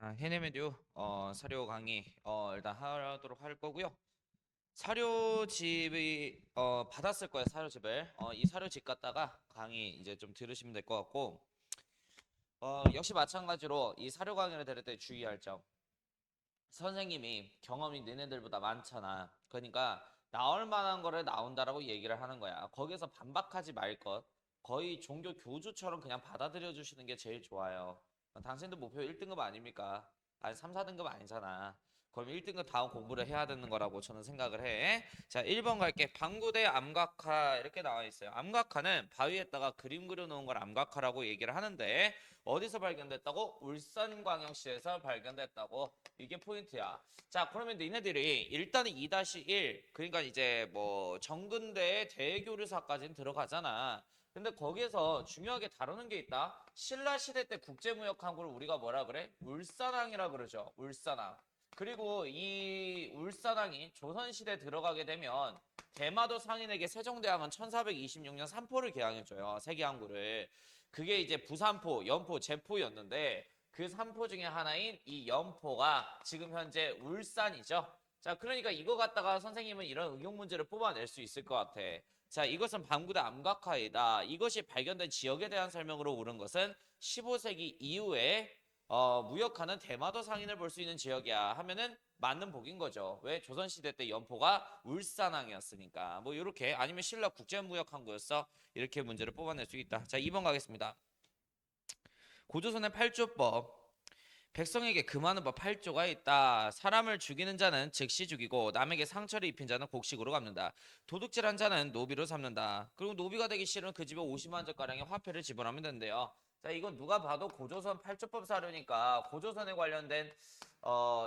해내메듀 사료 강의 일단 하도록 할 거고요. 사료집이 받았을 거예요. 사료집을 이 사료집 갔다가 강의 이제 좀 들으시면 될 것 같고 역시 마찬가지로 이 사료 강의를 들을 때 주의할 점. 선생님이 경험이 너네들보다 많잖아. 그러니까 나올 만한 거를 나온다라고 얘기를 하는 거야. 거기서 반박하지 말 것. 거의 종교 교주처럼 그냥 받아들여 주시는 게 제일 좋아요. 당신도 목표 1등급 아닙니까? 아니 3, 4등급 아니잖아. 그럼 1등급 다음 공부를 해야 되는 거라고 저는 생각을 해. 자, 1번 갈게. 방구대 암각화 이렇게 나와 있어요. 암각화는 바위에다가 그림 그려놓은 걸 암각화라고 얘기를 하는데 어디서 발견됐다고? 울산광역시에서 발견됐다고. 이게 포인트야. 자, 그러면 니네들이 일단은 2-1 그러니까 이제 뭐 정근대의 대교류사까지는 들어가잖아. 근데 거기에서 중요하게 다루는 게 있다. 신라 시대 때 국제무역 항구를 우리가 뭐라 그래? 울산항이라 그러죠. 울산항. 그리고 이 울산항이 조선시대 들어가게 되면 대마도 상인에게 세종대왕은 1426년 삼포를 개항해줘요. 세계항구를. 그게 이제 부산포, 연포, 제포였는데 그 삼포 중에 하나인 이 연포가 지금 현재 울산이죠. 자, 그러니까 이거 갖다가 선생님은 이런 응용 문제를 뽑아낼 수 있을 것 같아. 자, 이것은 방구대 암각화이다. 이것이 발견된 지역에 대한 설명으로 옳은 것은 15세기 이후에 무역하는 대마도 상인을 볼 수 있는 지역이야 하면은 맞는 복인 거죠. 왜? 조선시대 때 연포가 울산항이었으니까. 뭐 이렇게 아니면 신라 국제무역항구였어. 이렇게 문제를 뽑아낼 수 있다. 자, 2번 가겠습니다. 고조선의 8조법. 백성에게 금하는 법 8조가 있다. 사람을 죽이는 자는 즉시 죽이고 남에게 상처를 입힌 자는 곡식으로 갚는다. 도둑질한 자는 노비로 삼는다. 그리고 노비가 되기 싫으면 그 집에 50만 전가량의 화폐를 지불하면 된대요. 자, 이건 누가 봐도 고조선 8조법 사료니까 고조선에 관련된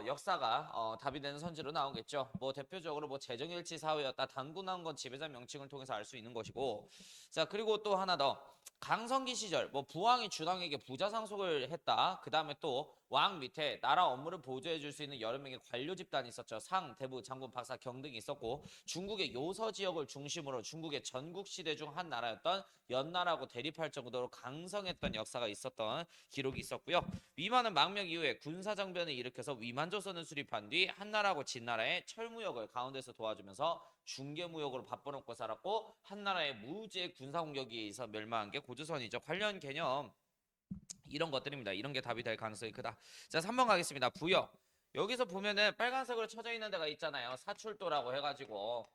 역사가 답이 되는 선지로 나오겠죠. 뭐 대표적으로 뭐 재정일치 사회였다. 단군한 건 지배자 명칭을 통해서 알 수 있는 것이고. 자, 그리고 또 하나 더. 강성기 시절 뭐 부왕이 주당에게 부자 상속을 했다. 그다음에 또 왕 밑에 나라 업무를 보조해 줄 수 있는 여러 명의 관료 집단이 있었죠. 상, 대부, 장군, 박사, 경 등이 있었고 중국의 요서 지역을 중심으로 중국의 전국 시대 중 한 나라였던 연나라하고 대립할 정도로 강성했던 역사가 있었던 기록이 있었고요. 위만은 망명 이후에 군사정변을 일으켜서 위만조선을 수립한 뒤 한나라하고 진나라의 철무역을 가운데서 도와주면서 중개무역으로 바꿔놓고 살았고 한나라의 무지의 군사공격에 의해서 멸망한 게 고조선이죠. 관련 개념 이런 것들입니다. 이런 게 답이 될 가능성이 크다. 자, 3번 가겠습니다. 부여. 여기서 보면은 빨간색으로 쳐져 있는 데가 있잖아요. 사출도라고 해가지고.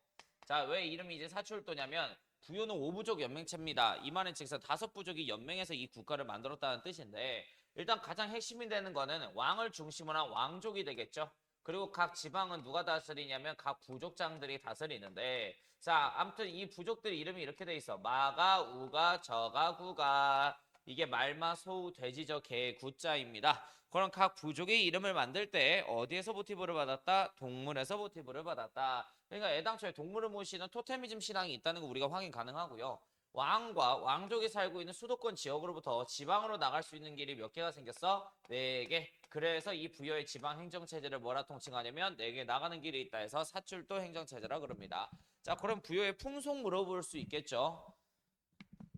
자, 왜 이름이 이제 사출도냐면 부여는 5부족 연맹체입니다. 이 말은 즉슨 5부족이 연맹해서 이 국가를 만들었다는 뜻인데 일단 가장 핵심이 되는 거는 왕을 중심으로 한 왕족이 되겠죠. 그리고 각 지방은 누가 다스리냐면 각 부족장들이 다스리는데 자, 아무튼 이 부족들 이름이 이렇게 돼 있어. 마가, 우가, 저가, 구가. 이게 말마, 소우, 돼지저, 개, 구자입니다. 그럼 각 부족의 이름을 만들 때 어디에서 모티브를 받았다? 동물에서 모티브를 받았다. 그러니까 애당초에 동물을 모시는 토테미즘 신앙이 있다는 거 우리가 확인 가능하고요. 왕과 왕족이 살고 있는 수도권 지역으로부터 지방으로 나갈 수 있는 길이 몇 개가 생겼어? 4개. 그래서 이 부여의 지방 행정체제를 뭐라 통칭하냐면 4개 나가는 길이 있다 해서 사출도 행정체제라 그럽니다. 자, 그럼 부여의 풍속 물어볼 수 있겠죠?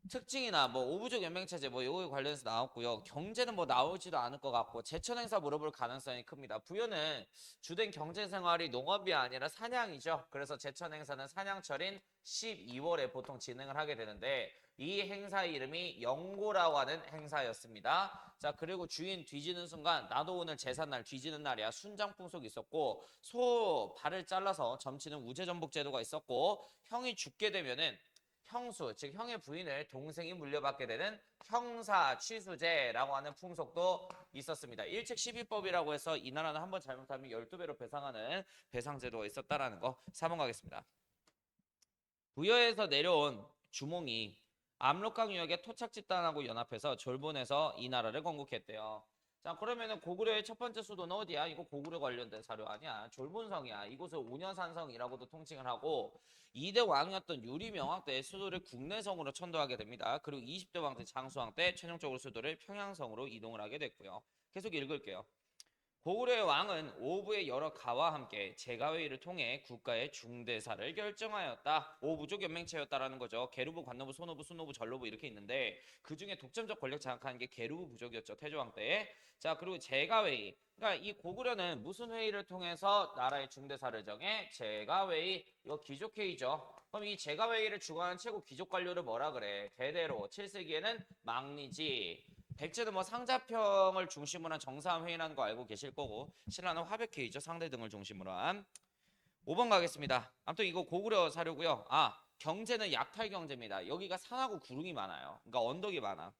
특징이나 뭐 오부족 연맹체제 뭐 요거에 관련해서 나왔고요. 경제는 뭐 나오지도 않을 것 같고 제천 행사 물어볼 가능성이 큽니다. 부여는 주된 경제 생활이 농업이 아니라 사냥이죠. 그래서 제천 행사는 사냥철인 12월에 보통 진행을 하게 되는데 이 행사 이름이 영고라고 하는 행사였습니다. 자, 그리고 주인 뒤지는 순간 나도 오늘 제삿날 뒤지는 날이야. 순장풍속이 있었고 소 발을 잘라서 점치는 우체전복 제도가 있었고 형이 죽게 되면은 형수, 즉 형의 부인을 동생이 물려받게 되는 형사 취수제라고 하는 풍속도 있었습니다. 일책 12법이라고 해서 이 나라는 한번 잘못하면 12배로 배상하는 배상제도가 있었다라는 거 4번 가겠습니다. 부여에서 내려온 주몽이 압록강 유역의 토착 집단하고 연합해서 졸본해서 이 나라를 건국했대요. 자, 그러면은 고구려의 첫 번째 수도는 어디야? 이거 고구려 관련된 사료 아니야. 졸본성이야. 이곳을 오녀산성이라고도 통칭을 하고 2대 왕이었던 유리명왕 때 수도를 국내성으로 천도하게 됩니다. 그리고 20대 왕 때 장수왕 때 최종적으로 수도를 평양성으로 이동을 하게 됐고요. 계속 읽을게요. 고구려의 왕은 오부의 여러 가와 함께 제가회의를 통해 국가의 중대사를 결정하였다. 오부족 연맹체였다라는 거죠. 게르부, 관노부, 소노부, 순노부, 전노부 이렇게 있는데 그 중에 독점적 권력 장악하는 게 게르부 부족이었죠. 태조왕 때. 자, 그리고 제가회의. 그러니까 이 고구려는 무슨 회의를 통해서 나라의 중대사를 정해? 제가회의. 이거 귀족회의죠. 그럼 이 제가회의를 주관하는 최고 귀족 관료를 뭐라 그래? 대대로 7세기에는 망리지. 백제는 뭐 상자평을 중심으로 한 정사함 회의라는 거 알고 계실 거고 신라는 화백회의죠. 상대 등을 중심으로 한. 5번 가겠습니다. 아무튼 이거 고구려 사료고요. 아, 경제는 약탈 경제입니다. 여기가 산하고 구릉이 많아요. 그러니까 언덕이 많아.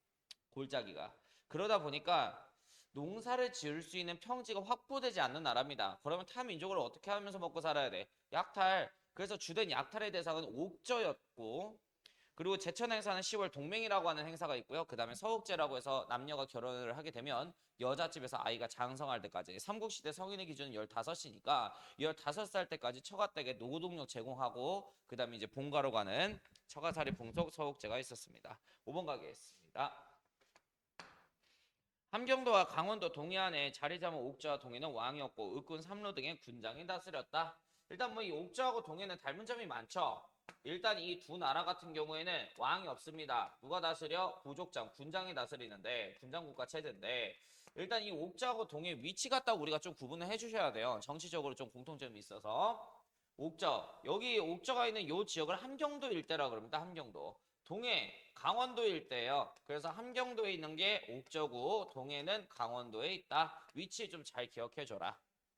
골짜기가. 그러다 보니까 농사를 지을 수 있는 평지가 확보되지 않는 나라입니다. 그러면 타민족을 어떻게 하면서 먹고 살아야 돼? 약탈. 그래서 주된 약탈의 대상은 옥저였고 그리고 제천 행사는 10월 동맹이라고 하는 행사가 있고요. 그 다음에 서욱제라고 해서 남녀가 결혼을 하게 되면 여자집에서 아이가 장성할 때까지 삼국시대 성인의 기준은 15이니까 15살 때까지 처가댁에 노동력 제공하고 그 다음에 이제 본가로 가는 처가살이 풍속 서욱제가 있었습니다. 5번 가겠습니다. 함경도와 강원도 동해안에 자리 잡은 옥저와 동해는 왕이었고 을군 삼로 등의 군장이 다스렸다. 일단 뭐 이 옥저하고 동해는 닮은 점이 많죠. 일단 이 두 나라 같은 경우에는 왕이 없습니다. 누가 다스려? 부족장, 군장이 다스리는데 군장국가 체제인데 일단 이 옥저하고 동해 위치 갖다 우리가 좀 구분을 해주셔야 돼요. 정치적으로 좀 공통점이 있어서 옥저, 여기 옥저가 있는 요 지역을 함경도 일대라 그럽니다. 함경도. 동해, 강원도 일대예요. 그래서 함경도에 있는 게 옥저고 동해는 강원도에 있다. 위치 좀 잘 기억해줘라.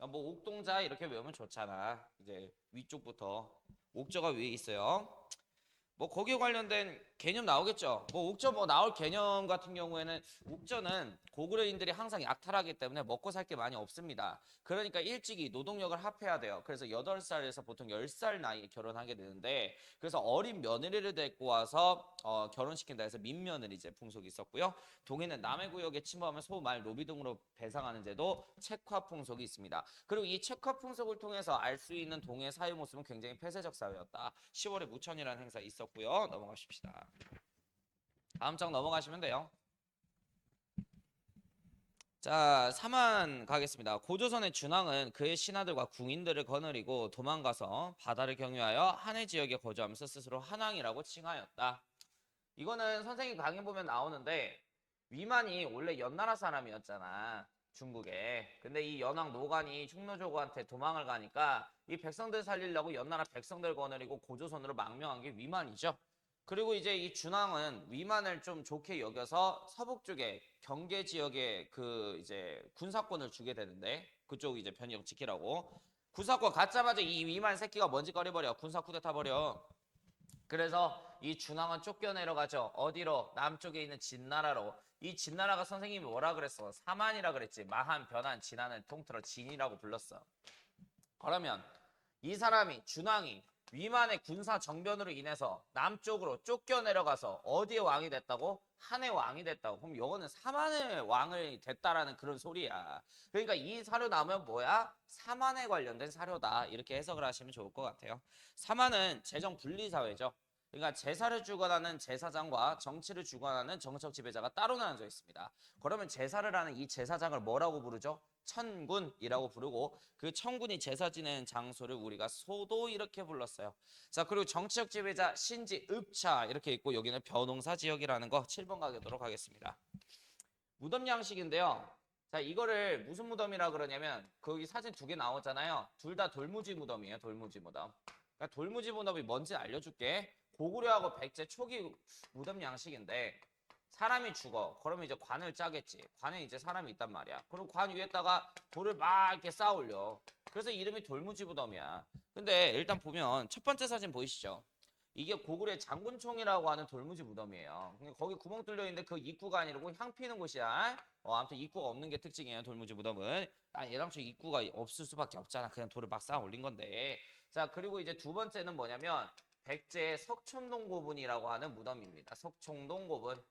뭐 옥동자 이렇게 외우면 좋잖아. 이제 위쪽부터 옥저가 위에 있어요. 뭐 거기에 관련된 개념 나오겠죠. 뭐 옥저 뭐 나올 개념 같은 경우에는 옥저는 고구려인들이 항상 약탈하기 때문에 먹고 살 게 많이 없습니다. 그러니까 일찍이 노동력을 합해야 돼요. 그래서 8살에서 보통 10살 나이에 결혼하게 되는데 그래서 어린 며느리를 데리고 와서 결혼시킨다 해서 민며느리제 풍속이 있었고요. 동해는 남해 구역에 침범하면 소, 말, 노비 등으로 배상하는 제도 책화 풍속이 있습니다. 그리고 이 책화 풍속을 통해서 알 수 있는 동해 사회 모습은 굉장히 폐쇄적 사회였다. 10월에 무천이라는 행사 있었고요. 넘어가십시다. 다음 장 넘어가시면 돼요. 자, 3만 가겠습니다. 고조선의 준왕은 그의 신하들과 궁인들을 거느리고 도망가서 바다를 경유하여 한해 지역에 거주하면서 스스로 한왕이라고 칭하였다. 이거는 선생님 강의 보면 나오는데 위만이 원래 연나라 사람이었잖아. 중국에. 근데 이 연왕 노간이 충노조고한테 도망을 가니까 이 백성들 살리려고 연나라 백성들 거느리고 고조선으로 망명한 게 위만이죠. 그리고 이제 이 준왕은 위만을 좀 좋게 여겨서 서북 쪽에 경계 지역에 그 이제 군사권을 주게 되는데 그쪽 이제 편역 지키라고 군사권 갖자마자 이 위만 새끼가 먼지 꺼려버려 군사 쿠데타 버려. 그래서 이 준왕은 쫓겨내려가죠. 어디로? 남쪽에 있는 진나라로. 이 진나라가 선생님이 뭐라 그랬어? 사만이라 그랬지. 마한, 변한, 진한을 통틀어 진이라고 불렀어. 그러면 이 사람이 준왕이 위만의 군사 정변으로 인해서 남쪽으로 쫓겨내려가서 어디에 왕이 됐다고? 한의 왕이 됐다고. 그럼 이거는 사만의 왕을 됐다라는 그런 소리야. 그러니까 이 사료 나오면 뭐야? 사만에 관련된 사료다. 이렇게 해석을 하시면 좋을 것 같아요. 사만은 재정 분리 사회죠. 그러니까 제사를 주관하는 제사장과 정치를 주관하는 정책 지배자가 따로 나눠져 있습니다. 그러면 제사를 하는 이 제사장을 뭐라고 부르죠? 천군이라고 부르고 그 천군이 제사 지내는 장소를 우리가 소도 이렇게 불렀어요. 자, 그리고 정치적 지배자 신지 읍차 이렇게 있고 여기는 벼농사 지역이라는 거 7번 가도록 하겠습니다. 무덤 양식인데요. 자, 이거를 무슨 무덤이라 그러냐면 거기 사진 2개 나오잖아요. 둘 다 돌무지 무덤이에요. 돌무지 무덤. 그러니까 돌무지 무덤이 뭔지 알려줄게. 고구려하고 백제 초기 무덤 양식인데 사람이 죽어. 그러면 이제 관을 짜겠지. 관에 이제 사람이 있단 말이야. 그리고 관 위에다가 돌을 막 이렇게 쌓아 올려. 그래서 이름이 돌무지 무덤이야. 근데 일단 보면 첫 번째 사진 보이시죠? 이게 고구려의 장군총이라고 하는 돌무지 무덤이에요. 거기 구멍 뚫려 있는데 그 입구가 아니고 향 피는 곳이야. 아무튼 입구가 없는 게 특징이에요. 돌무지 무덤은. 예당초 입구가 없을 수밖에 없잖아. 그냥 돌을 막 쌓아 올린 건데. 자, 그리고 이제 두 번째는 뭐냐면 백제의 석촌동 고분이라고 하는 무덤입니다. 석촌동 고분.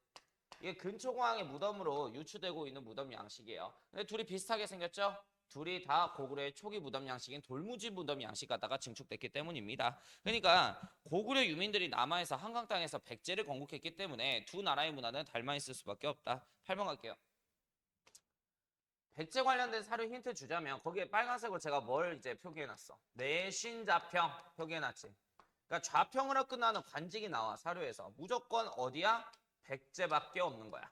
이게 근초공항의 무덤으로 유추되고 있는 무덤 양식이에요. 근데 둘이 비슷하게 생겼죠? 둘이 다 고구려의 초기 무덤 양식인 돌무지 무덤 양식 갖다가 증축됐기 때문입니다. 그러니까 고구려 유민들이 남하에서 한강 땅에서 백제를 건국했기 때문에 두 나라의 문화는 닮아 있을 수밖에 없다. 8번 갈게요. 백제 관련된 사료 힌트 주자면 거기에 빨간색으로 제가 뭘 이제 표기해놨어. 내신자평 표기해놨지. 그러니까 좌평으로 끝나는 관직이 나와 사료에서. 무조건 어디야? 백제밖에 없는 거야.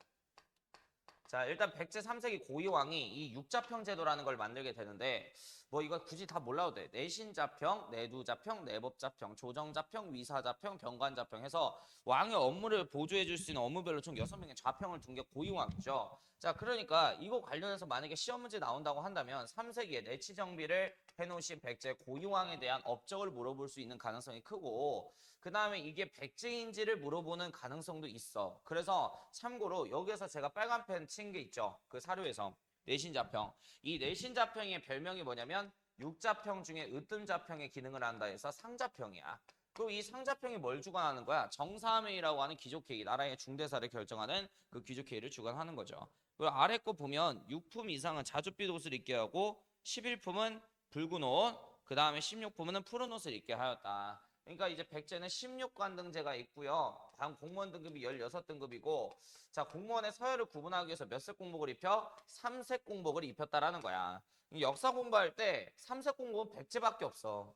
자, 일단 백제 3세기 고이왕이 이 육자평 제도라는 걸 만들게 되는데 뭐 이거 굳이 다 몰라도 돼. 내신자평, 내두자평, 내법자평, 조정자평, 위사자평, 병관자평 해서 왕의 업무를 보조해 줄 수 있는 업무별로 총 6명의 좌평을 둔 게 고이왕이죠. 자, 그러니까 이거 관련해서 만약에 시험 문제 나온다고 한다면 3세기에 내치 정비를 해놓으신 백제 고이왕에 대한 업적을 물어볼 수 있는 가능성이 크고 그 다음에 이게 백제인지를 물어보는 가능성도 있어. 그래서 참고로 여기에서 제가 빨간 펜 친 게 있죠. 그 사료에서 내신자평. 이 내신자평의 별명이 뭐냐면 육자평 중에 으뜸자평의 기능을 한다 해서 상자평이야. 그리고 이 상자평이 뭘 주관하는 거야? 정사회의라고 하는 귀족회의, 나라의 중대사를 결정하는 그 귀족회의를 주관하는 거죠. 그리고 아래 거 보면 6품 이상은 자줏빛 옷을 입게 하고 11품은 붉은 옷, 그 다음에 16품은 푸른 옷을 입게 하였다. 그러니까 이제 백제는 16관등제가 있고요. 다음 공무원 등급이 16등급이고 자, 공무원의 서열을 구분하기 위해서 몇 색 공복을 입혀? 3색 공복을 입혔다라는 거야. 역사 공부할 때 3색 공복은 백제밖에 없어.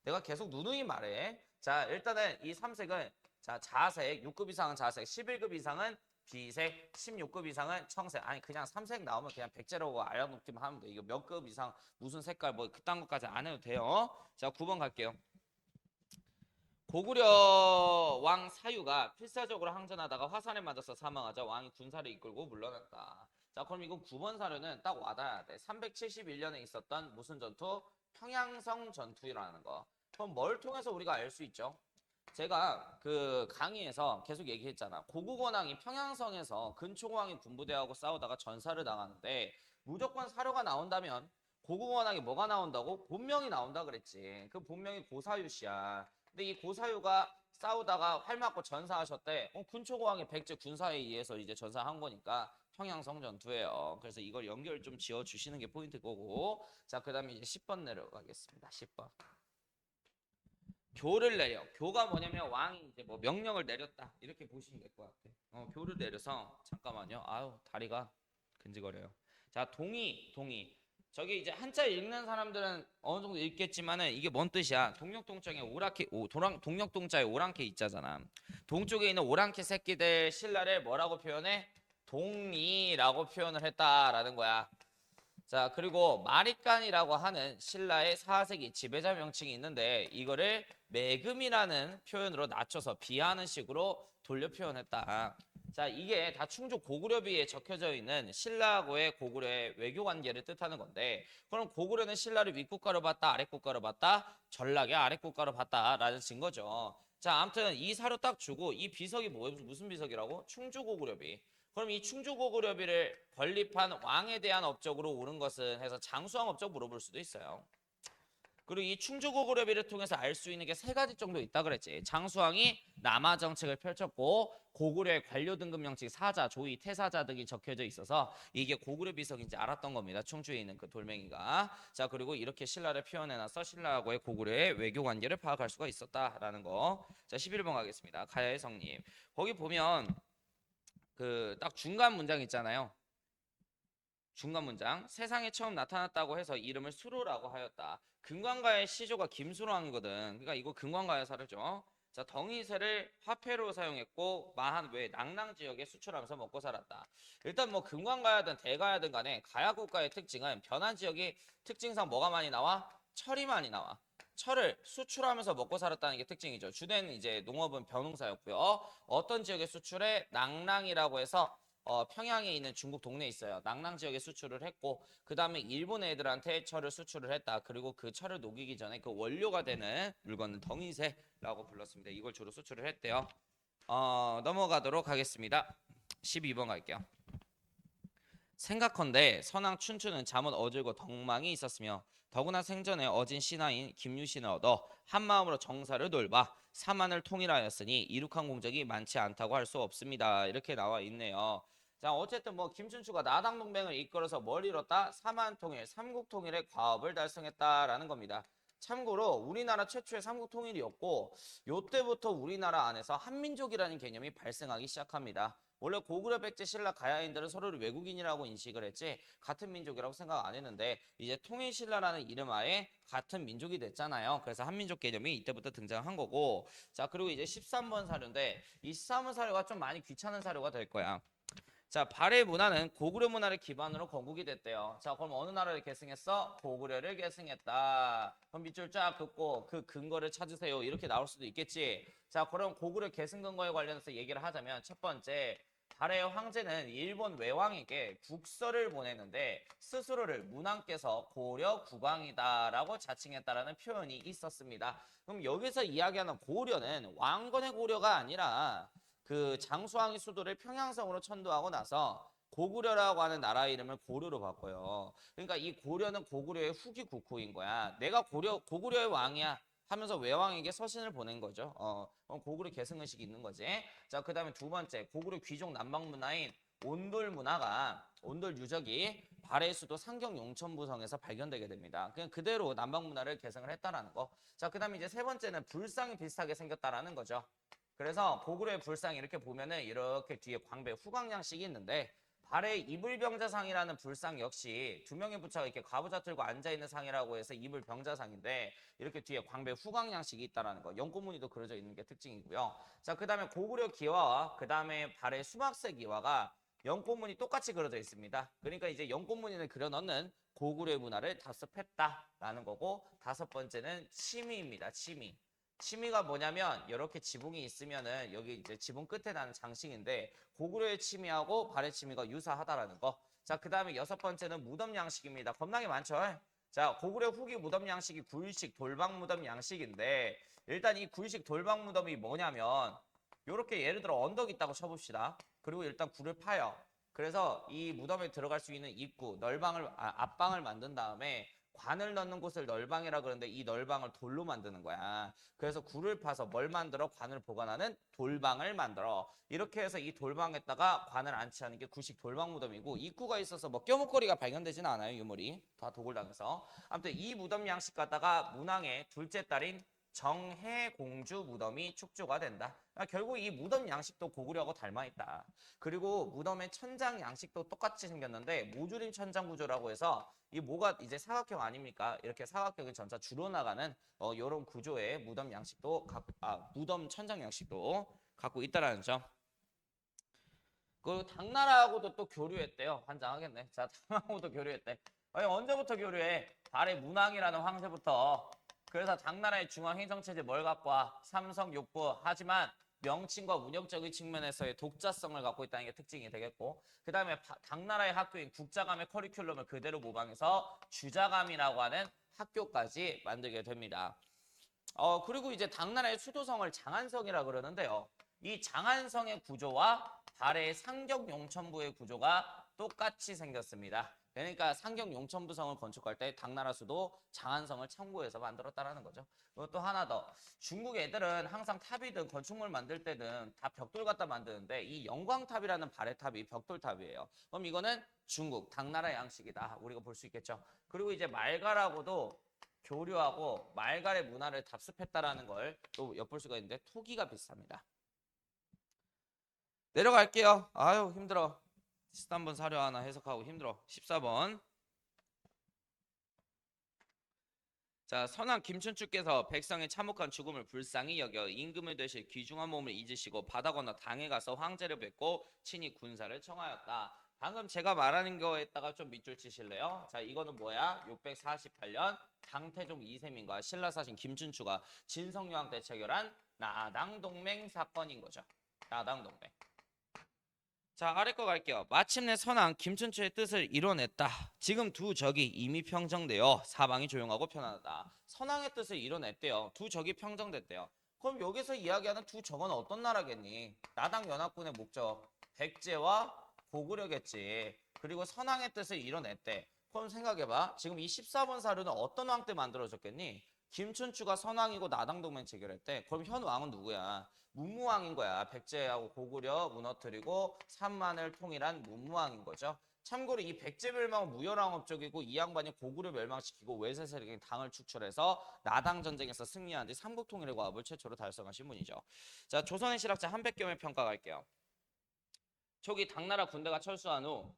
내가 계속 누누이 말해. 자, 일단은 이 3색은 자, 자색, 6급 이상은 자색, 11급 이상은 비색, 16급 이상은 청색. 아니 그냥 3색 나오면 그냥 백제라고 알아놓기만 하면 돼. 이거 몇 급 이상 무슨 색깔 뭐 그딴 것까지 안 해도 돼요. 자, 9번 갈게요. 고구려 왕 사유가 필사적으로 항전하다가 화산에 맞아서 사망하자 왕이 군사를 이끌고 물러났다. 자, 그럼 이거 9번 사료는 딱 와닿아야 돼. 371년에 있었던 무슨 전투? 평양성 전투라는 거. 그럼 뭘 통해서 우리가 알 수 있죠? 제가 그 강의에서 계속 얘기했잖아. 고국원왕이 평양성에서 근초고왕이 군부대하고 싸우다가 전사를 당하는데 무조건 사료가 나온다면 고국원왕이 뭐가 나온다고? 본명이 나온다 그랬지. 그 본명이 고사유씨야. 근데 이 고사유가 싸우다가 활 맞고 전사하셨대. 근초고왕이 백제 군사에 의해서 이제 전사한 거니까 평양성 전투예요. 그래서 이걸 연결 좀 지어 주시는 게 포인트 거고. 자, 그다음에 이제 10번 내려가겠습니다. 10번. 교를 내려. 교가 뭐냐면 왕이 이제 뭐 명령을 내렸다. 이렇게 보시면 될 것 같아. 교를 내려서 잠깐만요. 아유, 다리가 근지거려요. 자, 동의. 저기 이제 한자 읽는 사람들은 어느 정도 읽겠지만은 이게 뭔 뜻이야? 동력동자에 오랑캐 동력동자에 오랑캐 있잖아. 동쪽에 있는 오랑캐 새끼들 신라를 뭐라고 표현해? 동리라고 표현을 했다라는 거야. 자, 그리고 마리간이라고 하는 신라의 4세기 지배자 명칭이 있는데 이거를 매금이라는 표현으로 낮춰서 비하하는 식으로 돌려 표현했다. 자, 이게 다 충주 고구려비에 적혀져 있는 신라하고의 고구려의 외교 관계를 뜻하는 건데 그럼 고구려는 신라를 윗국가로 봤다, 아랫국가로 봤다, 전락의 아랫국가로 봤다라는 증거죠. 자, 아무튼 이 사료 딱 주고 이 비석이 무슨 비석이라고? 충주 고구려비. 그럼 이 충주고구려비를 건립한 왕에 대한 업적으로 옳은 것은 해서 장수왕 업적 물어볼 수도 있어요. 그리고 이 충주고구려비를 통해서 알 수 있는 게 3가지 정도 있다 그랬지. 장수왕이 남하 정책을 펼쳤고 고구려의 관료 등급 명칭 사자, 조이, 태사자 등이 적혀져 있어서 이게 고구려 비석인지 알았던 겁니다. 충주에 있는 그 돌멩이가. 자, 그리고 이렇게 신라를 표현해놔서 신라하고의 고구려의 외교 관계를 파악할 수가 있었다라는 거. 자, 11번 가겠습니다. 가야의 성님. 거기 보면 그 딱 중간 문장 있잖아요. 중간 문장. 세상에 처음 나타났다고 해서 이름을 수로라고 하였다. 금관가의 시조가 김수로왕이거든. 그러니까 이거 금관가의 사료죠. 자, 덩이새를 화폐로 사용했고 마한 외 낭랑 지역에 수출하면서 먹고 살았다. 일단 뭐 금관가야든 대가야든 간에 가야국가의 특징은 변한 지역이 특징상 뭐가 많이 나와? 철이 많이 나와. 철을 수출하면서 먹고 살았다는 게 특징이죠. 주된 이제 농업은 벼농사였고요. 어떤 지역에 수출해? 낭랑이라고 해서 평양에 있는 중국 동네에 있어요. 낭랑 지역에 수출을 했고 그 다음에 일본 애들한테 철을 수출을 했다. 그리고 그 철을 녹이기 전에 그 원료가 되는 물건은 덩이새라고 불렀습니다. 이걸 주로 수출을 했대요. 넘어가도록 하겠습니다. 12번 갈게요. 생각컨대 선왕 춘추는 잠옷 어질고 덕망이 있었으며 더구나 생전에 어진 신하인 김유신을 얻어 한마음으로 정사를 돌봐 사만을 통일하였으니 이룩한 공적이 많지 않다고 할 수 없습니다. 이렇게 나와 있네요. 자, 어쨌든 뭐 김춘추가 나당 동맹을 이끌어서 뭘 이뤘다? 사만 통일, 삼국 통일의 과업을 달성했다라는 겁니다. 참고로 우리나라 최초의 삼국 통일이었고 요때부터 우리나라 안에서 한민족이라는 개념이 발생하기 시작합니다. 원래 고구려, 백제, 신라, 가야인들은 서로를 외국인이라고 인식을 했지 같은 민족이라고 생각 안 했는데 이제 통일신라라는 이름하에 같은 민족이 됐잖아요. 그래서 한민족 개념이 이때부터 등장한 거고 자 그리고 이제 13번 사료인데 이 13번 사료가 좀 많이 귀찮은 사료가 될 거야. 자, 발해 문화는 고구려 문화를 기반으로 건국이 됐대요. 자, 그럼 어느 나라를 계승했어? 고구려를 계승했다. 그럼 밑줄 쫙 긋고 그 근거를 찾으세요. 이렇게 나올 수도 있겠지. 자, 그럼 고구려 계승 근거에 관련해서 얘기를 하자면 첫 번째, 발해의 황제는 일본 외왕에게 국서를 보내는데 스스로를 문왕께서 고려 국왕이다라고 자칭했다라는 표현이 있었습니다. 그럼 여기서 이야기하는 고려는 왕건의 고려가 아니라 그 장수왕이 수도를 평양성으로 천도하고 나서 고구려라고 하는 나라 이름을 고려로 바꿔요. 그러니까 이 고려는 고구려의 후기 국호인 거야. 내가 고구려의 왕이야 하면서 외왕에게 서신을 보낸 거죠. 고구려 계승의식이 있는 거지. 자, 그다음에 두 번째, 고구려 귀족 남방 문화인 온돌 문화가 온돌 유적이 발해 수도 상경 용천부성에서 발견되게 됩니다. 그냥 그대로 남방 문화를 계승을 했다라는 거. 자, 그다음에 이제 세 번째는 불상이 비슷하게 생겼다라는 거죠. 그래서 고구려의 불상이 이렇게 보면은 이렇게 뒤에 광배 후광양식이 있는데 발해 이불병자상이라는 불상 역시 두 명의 부처가 이렇게 가부좌 들고 앉아 있는 상이라고 해서 이불병자상인데 이렇게 뒤에 광배 후광양식이 있다라는 거. 연꽃무늬도 그려져 있는 게 특징이고요. 자, 그다음에 고구려 기와와 그다음에 발해 수막색 기와가 연꽃무늬 똑같이 그려져 있습니다. 그러니까 이제 연꽃무늬를 그려 넣는 고구려의 문화를 답습했다라는 거고 다섯 번째는 치미입니다. 치미. 치미가 뭐냐면 이렇게 지붕이 있으면은 여기 이제 지붕 끝에 나는 장식인데 고구려의 치미하고 발해 치미가 유사하다라는 거. 자, 그다음에 여섯 번째는 무덤 양식입니다. 겁나게 많죠. 자, 고구려 후기 무덤 양식이 구일식 돌방 무덤 양식인데 일단 이 구일식 돌방 무덤이 뭐냐면 이렇게 예를 들어 언덕이 있다고 쳐봅시다. 그리고 일단 굴을 파요. 그래서 이 무덤에 들어갈 수 있는 입구, 앞방을 만든 다음에 관을 넣는 곳을 널방이라 그러는데 이 널방을 돌로 만드는 거야. 그래서 굴을 파서 뭘 만들어? 관을 보관하는 돌방을 만들어. 이렇게 해서 이 돌방에다가 관을 안치하는 게 구식 돌방 무덤이고 입구가 있어서 뭐 껴목걸이가 발견되지는 않아요. 유물이. 다 도굴당해서. 아무튼 이 무덤 양식 갖다가 문왕의 둘째 딸인 정해공주 무덤이 축조가 된다. 그러니까 결국 이 무덤 양식도 고구려하고 닮아있다. 그리고 무덤의 천장 양식도 똑같이 생겼는데 모주림 천장 구조라고 해서 이 뭐가 이제 사각형 아닙니까? 이렇게 사각형이 전차 줄어나가는 이런 구조의 무덤 양식도 무덤 천장 양식도 갖고 있다라는 점. 그 당나라하고도 또 교류했대요. 환장하겠네. 자, 당나라하고도 교류했대. 아니, 언제부터 교류해? 발해 문왕이라는 황제부터. 그래서 당나라의 중앙행정체제 뭘 갖고 와? 삼성 육부. 하지만 명칭과 운영적인 측면에서의 독자성을 갖고 있다는 게 특징이 되겠고 그 다음에 당나라의 학교인 국자감의 커리큘럼을 그대로 모방해서 주자감이라고 하는 학교까지 만들게 됩니다. 그리고 이제 당나라의 수도성을 장안성이라 그러는데요. 이 장안성의 구조와 발해의 상경용천부의 구조가 똑같이 생겼습니다. 그러니까 상경용천부성을 건축할 때 당나라 수도 장안성을 참고해서 만들었다라는 거죠. 그리고 또 하나 더. 중국 애들은 항상 탑이든 건축물 만들 때는 다 벽돌 갖다 만드는데 이 영광탑이라는 발해탑이 벽돌탑이에요. 그럼 이거는 중국 당나라 양식이다. 우리가 볼 수 있겠죠. 그리고 이제 말가라고도 교류하고 말갈의 문화를 답습했다라는 걸 또 엿볼 수가 있는데 토기가 비슷합니다. 내려갈게요. 아유 힘들어. 13번 사료 하나 해석하고 힘들어. 14번. 자, 선왕 김춘추께서 백성의 참혹한 죽음을 불쌍히 여겨 임금을 대실 귀중한 몸을 잊으시고 바다 건너 당에 가서 황제를 뵙고 친히 군사를 청하였다. 방금 제가 말하는 거에다가 좀 밑줄 치실래요? 자, 이거는 뭐야? 648년 당태종 이세민과 신라사신 김춘추가 진성여왕 때 체결한 나당동맹 사건인 거죠. 나당동맹. 자, 아래 거 갈게요. 마침내 선왕 김춘추의 뜻을 이뤄냈다. 지금 두 적이 이미 평정되어 사방이 조용하고 편안하다. 선왕의 뜻을 이뤄냈대요. 두 적이 평정됐대요. 그럼 여기서 이야기하는 두 적은 어떤 나라겠니? 나당 연합군의 목적 백제와 고구려겠지. 그리고 선왕의 뜻을 이뤄냈대. 그럼 생각해봐. 지금 이 14번 사료는 어떤 왕 때 만들어졌겠니? 김춘추가 선왕이고 나당 동맹 체결했대. 그럼 현 왕은 누구야? 문무왕인 거야. 백제하고 고구려 무너뜨리고 삼만을 통일한 문무왕인 거죠. 참고로 이 백제 멸망은 무열왕업적이고 이 양반이 고구려 멸망시키고 외세 세력의 당을 축출해서 나당 전쟁에서 승리한 뒤 삼국 통일의 과업을 최초로 달성하신 분이죠. 자, 조선의 실학자 한백겸의 평가 갈게요. 초기 당나라 군대가 철수한 후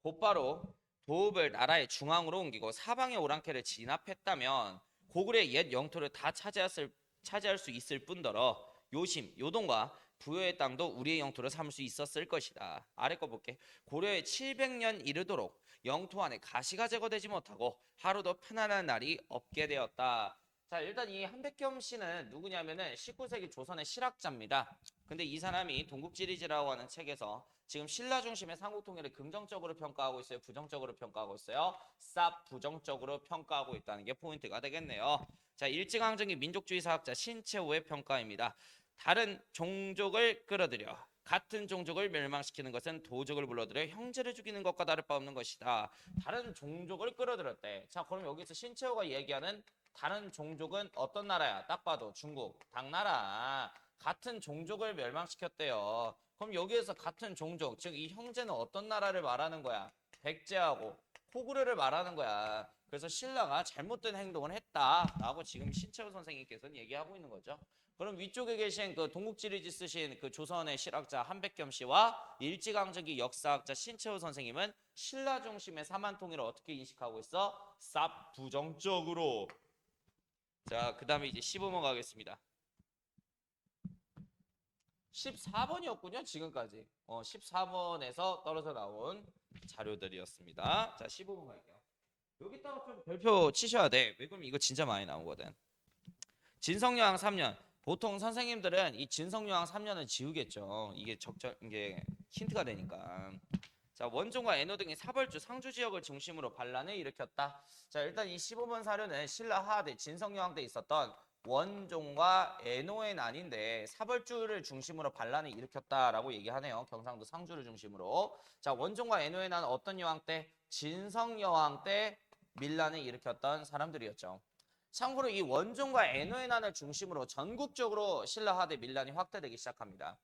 곧바로 도읍을 나라의 중앙으로 옮기고 사방의 오랑캐를 진압했다면 고구려의 옛 영토를 다 차지할 수 있을 뿐더러 요심, 요동과 부여의 땅도 우리의 영토를 삼을 수 있었을 것이다. 아래 거 볼게. 고려의 700년 이르도록 영토 안에 가시가 제거되지 못하고 하루도 편안한 날이 없게 되었다. 자, 일단 이 한백겸 씨는 누구냐면은 19세기 조선의 실학자입니다. 근데 이 사람이 동국지리지라고 하는 책에서 지금 신라 중심의 삼국 통일을 긍정적으로 평가하고 있어요? 부정적으로 평가하고 있어요? 쌉 부정적으로 평가하고 있다는 게 포인트가 되겠네요. 자, 일제강점기 민족주의 사학자 신채호의 평가입니다. 다른 종족을 끌어들여 같은 종족을 멸망시키는 것은 도적을 불러들여 형제를 죽이는 것과 다를 바 없는 것이다. 다른 종족을 끌어들였대. 자, 그럼 여기서 신채호가 얘기하는 다른 종족은 어떤 나라야? 딱 봐도 중국, 당나라. 같은 종족을 멸망시켰대요. 그럼 여기에서 같은 종족, 즉 이 형제는 어떤 나라를 말하는 거야? 백제하고 호구려를 말하는 거야. 그래서 신라가 잘못된 행동을 했다라고 지금 신채호 선생님께서는 얘기하고 있는 거죠. 그럼 위쪽에 계신 그 동국지리지 쓰신 그 조선의 실학자 한백겸 씨와 일제강점기 역사학자 신채호 선생님은 신라 중심의 사만통일을 어떻게 인식하고 있어? 쌉 부정적으로. 자, 그 다음에 이제 15번 가겠습니다. 14번이었군요. 지금까지 14번에서 떨어져 나온 자료들이었습니다. 자, 15번 갈게요. 여기다가 좀 별표 치셔야 돼. 왜 그러면 이거 진짜 많이 나오거든. 진성여왕 3년. 보통 선생님들은 이 진성여왕 3년은 지우겠죠. 이게 힌트가 되니까. 자, 원종과 애노 등이 사벌주, 상주 지역을 중심으로 반란을 일으켰다. 자, 일단 이 15번 사료는 신라 하하대 진성여왕 때 있었던 원종과 애노의 난인데 사벌주를 중심으로 반란을 일으켰다라고 얘기하네요. 경상도 상주를 중심으로. 자, 원종과 애노의 난은 어떤 여왕 때? 진성여왕 때 밀란을 일으켰던 사람들이었죠. 참고로 이 원종과 애노의 난을 중심으로 전국적으로 신라 하하대 밀란이 확대되기 시작합니다.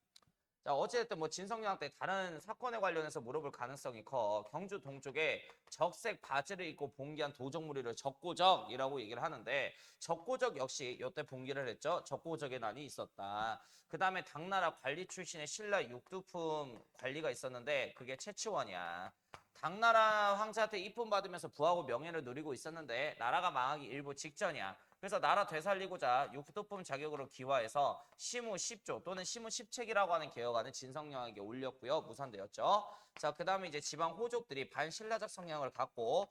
자, 어찌됐든 뭐 진성여왕 때 다른 사건에 관련해서 물어볼 가능성이 커. 경주 동쪽에 적색 바지를 입고 봉기한 도적 무리를 적고적이라고 얘기를 하는데 적고적 역시 이때 봉기를 했죠. 적고적의 난이 있었다. 그 다음에 당나라 관리 출신의 신라 육두품 관리가 있었는데 그게 최치원이야. 당나라 황제한테 이쁨 받으면서 부하고 명예를 누리고 있었는데 나라가 망하기 일부 직전이야. 그래서 나라 되살리고자 육두품 자격으로 기화해서 시무 10조 또는 시무 10책이라고 하는 개혁안을 진성여왕에게 올렸고요. 무산되었죠. 자, 그 다음에 이제 지방 호족들이 반신라적 성향을 갖고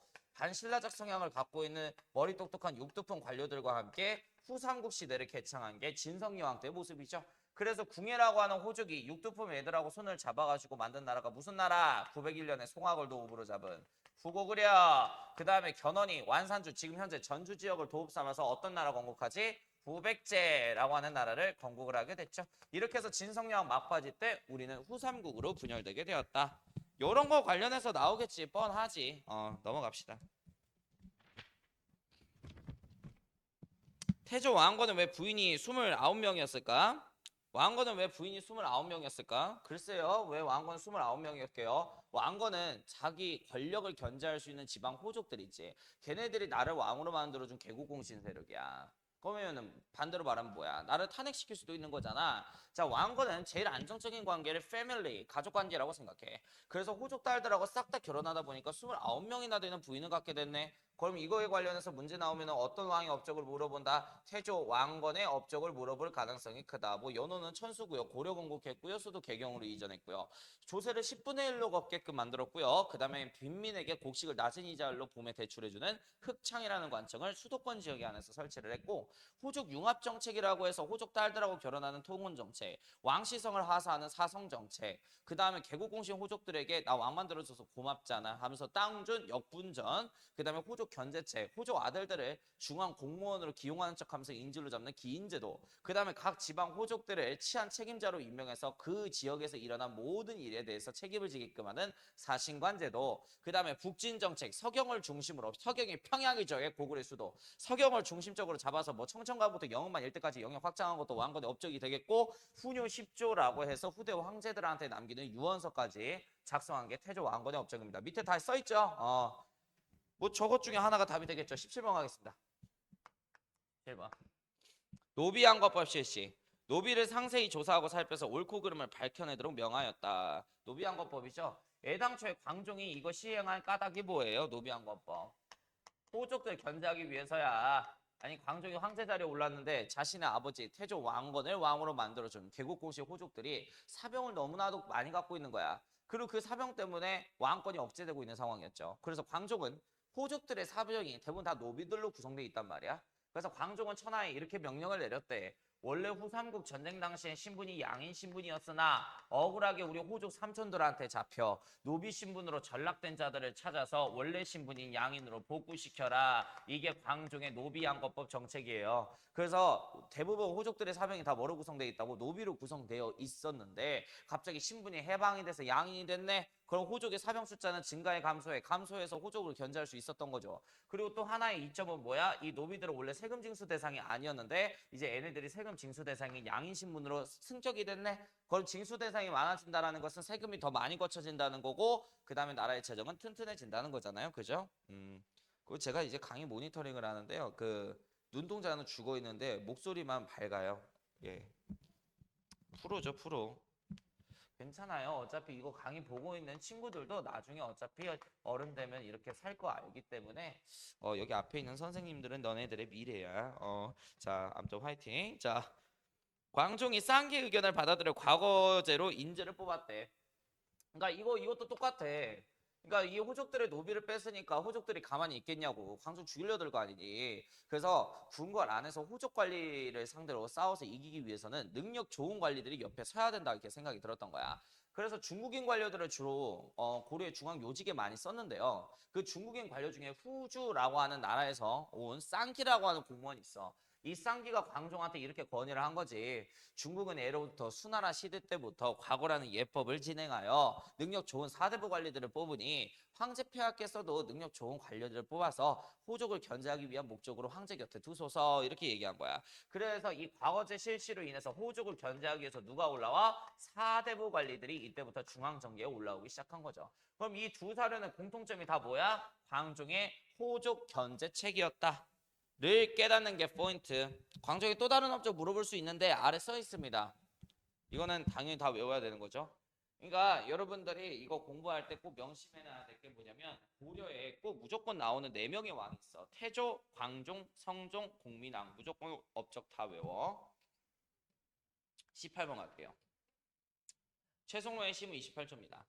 있는 머리 똑똑한 육두품 관료들과 함께 후삼국 시대를 개창한 게 진성여왕 때의 모습이죠. 그래서 궁예라고 하는 호족이 육두품 애들하고 손을 잡아가지고 만든 나라가 무슨 나라? 901년에 송악을 도읍으로 잡은 후고구려. 그 다음에 견훤이 완산주 지금 현재 전주 지역을 도읍 삼아서 어떤 나라 건국하지? 후백제라고 하는 나라를 건국을 하게 됐죠. 이렇게 해서 진성여왕 막바지 때 우리는 후삼국으로 분열되게 되었다. 이런 거 관련해서 나오겠지. 뻔하지. 넘어갑시다. 태조 왕건은 왜 부인이 29명이었을까? 왕건은 왜 부인이 29명이었을까? 글쎄요. 왜 왕건은 29명이었게요? 왕건은 자기 권력을 견제할 수 있는 지방 호족들이지. 걔네들이 나를 왕으로 만들어준 개국공신 세력이야. 그러면은 반대로 말하면 뭐야? 나를 탄핵시킬 수도 있는 거잖아. 자, 왕건은 제일 안정적인 관계를 패밀리, 가족 관계라고 생각해. 그래서 호족 딸들하고 싹 다 결혼하다 보니까 29명이나 되는 부인을 갖게 됐네. 그럼 이거에 관련해서 문제 나오면 어떤 왕의 업적을 물어본다? 태조 왕건의 업적을 물어볼 가능성이 크다. 뭐 연호는 천수고요. 고려 건국했고요. 수도 개경으로 이전했고요. 조세를 10분의 1로 걷게끔 만들었고요. 그 다음에 빈민에게 곡식을 낮은 이자율로 봄에 대출해주는 흑창이라는 관청을 수도권 지역에 안에서 설치를 했고 호족 융합 정책이라고 해서 호족 딸들하고 결혼하는 통혼 정책, 왕시성을 하사하는 사성 정책, 그 다음에 개국공신 호족들에게 나 왕 만들어줘서 고맙잖아 하면서 땅준 역분전, 그 다음에 호족 견제책, 호족 아들들을 중앙 공무원으로 기용하는 척하면서 인질로 잡는 기인제도, 그 다음에 각 지방 호족들을 치안 책임자로 임명해서 그 지역에서 일어난 모든 일에 대해서 책임을 지게끔 하는 사신관제도, 그 다음에 북진정책, 서경을 중심으로, 서경이 평양이죠. 고구려 수도. 서경을 중심적으로 잡아서 뭐 청천가부터 영흥만 일대까지 영역 확장한 것도 왕건의 업적이 되겠고 훈요 10조라고 해서 후대 황제들한테 남기는 유언서까지 작성한 게 태조 왕건의 업적입니다. 밑에 다 써있죠? 뭐 저것 중에 하나가 답이 되겠죠. 17번 가겠습니다. 1번. 노비양거법 실시. 노비를 상세히 조사하고 살펴서 옳고 그름을 밝혀내도록 명하였다. 노비항거법이죠. 애당초에 광종이 이거 시행한 까닭이 뭐예요? 노비항거법. 호족들 견제하기 위해서야. 아니 광종이 황제 자리에 올랐는데 자신의 아버지 태조 왕건을 왕으로 만들어준 개국공시 호족들이 사병을 너무나도 많이 갖고 있는 거야. 그리고 그 사병 때문에 왕권이 억제되고 있는 상황이었죠. 그래서 광종은 호족들의 사병이 대부분 다 노비들로 구성되어 있단 말이야. 그래서 광종은 천하에 이렇게 명령을 내렸대. 원래 후삼국 전쟁 당시엔 신분이 양인 신분이었으나 억울하게 우리 호족 삼촌들한테 잡혀 노비 신분으로 전락된 자들을 찾아서 원래 신분인 양인으로 복구시켜라. 이게 광종의 노비양거법 정책이에요. 그래서 대부분 호족들의 사병이 다 뭐로 구성되어 있다고? 노비로 구성되어 있었는데 갑자기 신분이 해방이 돼서 양인이 됐네. 그럼 호족의 사병 숫자는 증가해 감소해서 호족을 견제할 수 있었던 거죠. 그리고 또 하나의 이점은 뭐야? 이 노비들은 원래 세금 징수 대상이 아니었는데 이제 얘네들이 세금 징수 대상이 양인 신분으로 승격이 됐네. 그럼 징수 대상이 많아진다는 것은 세금이 더 많이 거쳐진다는 거고 그 다음에 나라의 재정은 튼튼해진다는 거잖아요. 그죠? 그리고 제가 이제 강의 모니터링을 하는데요. 그 눈동자는 죽어 있는데 목소리만 밝아요. 예. 프로죠, 프로. 괜찮아요. 어차피 이거 강의 보고 있는 친구들도 나중에 어차피 어른 되면 이렇게 살 거 알기 때문에 여기 앞에 있는 선생님들은 너네들의 미래야. 자, 아무튼 화이팅. 자, 광종이 쌍계 의견을 받아들여 과거제로 인재를 뽑았대. 그러니까 이것도 똑같아. 그러니까 이 호족들의 노비를 뺐으니까 호족들이 가만히 있겠냐고. 광종 죽이려 들 거 아니니. 그래서 궁궐 안에서 호족 관리를 상대로 싸워서 이기기 위해서는 능력 좋은 관리들이 옆에 서야 된다 이렇게 생각이 들었던 거야. 그래서 중국인 관료들을 주로 고려의 중앙 요직에 많이 썼는데요. 그 중국인 관료 중에 후주라고 하는 나라에서 온 쌍기라고 하는 공무원이 있어. 이 쌍기가 광종한테 이렇게 건의를 한 거지. 중국은 예로부터 수나라 시대 때부터 과거라는 예법을 진행하여 능력 좋은 사대부 관리들을 뽑으니 황제 폐하께서도 능력 좋은 관료들을 뽑아서 호족을 견제하기 위한 목적으로 황제 곁에 두소서 이렇게 얘기한 거야. 그래서 이 과거제 실시로 인해서 호족을 견제하기 위해서 누가 올라와? 사대부 관리들이 이때부터 중앙정계에 올라오기 시작한 거죠. 그럼 이 두 사료는 공통점이 다 뭐야? 광종의 호족 견제책이었다. 를 깨닫는 게 포인트. 광종이 또 다른 업적 물어볼 수 있는데 아래 써 있습니다. 이거는 당연히 다 외워야 되는 거죠. 그러니까 여러분들이 이거 공부할 때 꼭 명심해놔야 될 게 뭐냐면 고려에 꼭 무조건 나오는 4명의 왕이 있어. 태조, 광종, 성종, 공민왕. 무조건 업적 다 외워. 18번 갈게요. 최송로의 시무 28초입니다.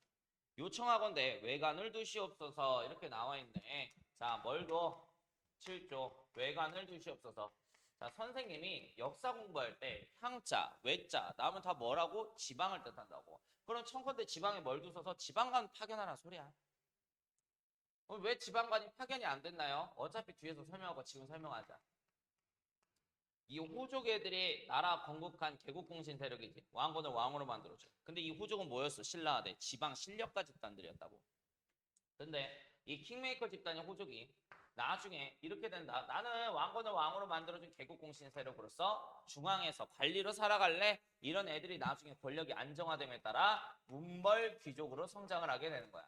요청하건대 외관을 두시옵소서 이렇게 나와 있네. 자, 뭘도 7조 외관을 두시옵소서. 자, 선생님이 역사 공부할 때 향자, 외자 나오면 다 뭐라고? 지방을 뜻한다고. 그럼 청컨대 지방에 뭘 두셔서 지방관 파견하라는 소리야. 왜 지방관이 파견이 안 됐나요? 어차피 뒤에서 설명하고 지금 설명하자. 이 호족 애들이 나라 건국한 개국공신 세력이지. 왕건을 왕으로 만들어줘. 근데 이 호족은 뭐였어? 신라하대 지방 실력가 집단들이었다고. 근데 이 킹메이커 집단의 호족이 나중에 이렇게 된다. 나는 왕건을 왕으로 만들어준 개국공신 세력으로서 중앙에서 관리로 살아갈래? 이런 애들이 나중에 권력이 안정화됨에 따라 문벌 귀족으로 성장을 하게 되는 거야.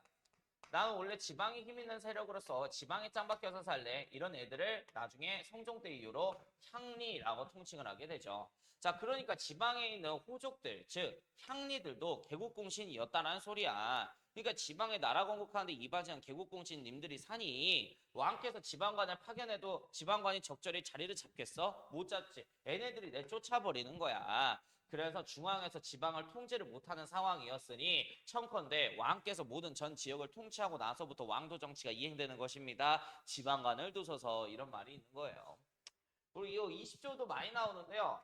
나는 원래 지방에 힘 있는 세력으로서 지방에 짱박혀서 살래. 이런 애들을 나중에 성종 때 이후로 향리라고 통칭을 하게 되죠. 자, 그러니까 지방에 있는 호족들, 즉 향리들도 개국공신이었다는 소리야. 그러니까 지방에 나라 건국하는데 이바지한 개국공신님들이 사니 왕께서 지방관을 파견해도 지방관이 적절히 자리를 잡겠어? 못 잡지. 얘네들이 내쫓아버리는 거야. 그래서 중앙에서 지방을 통제를 못하는 상황이었으니 청컨대 왕께서 모든 전 지역을 통치하고 나서부터 왕도 정치가 이행되는 것입니다. 지방관을 두소서 이런 말이 있는 거예요. 그리고 이 20조도 많이 나오는데요.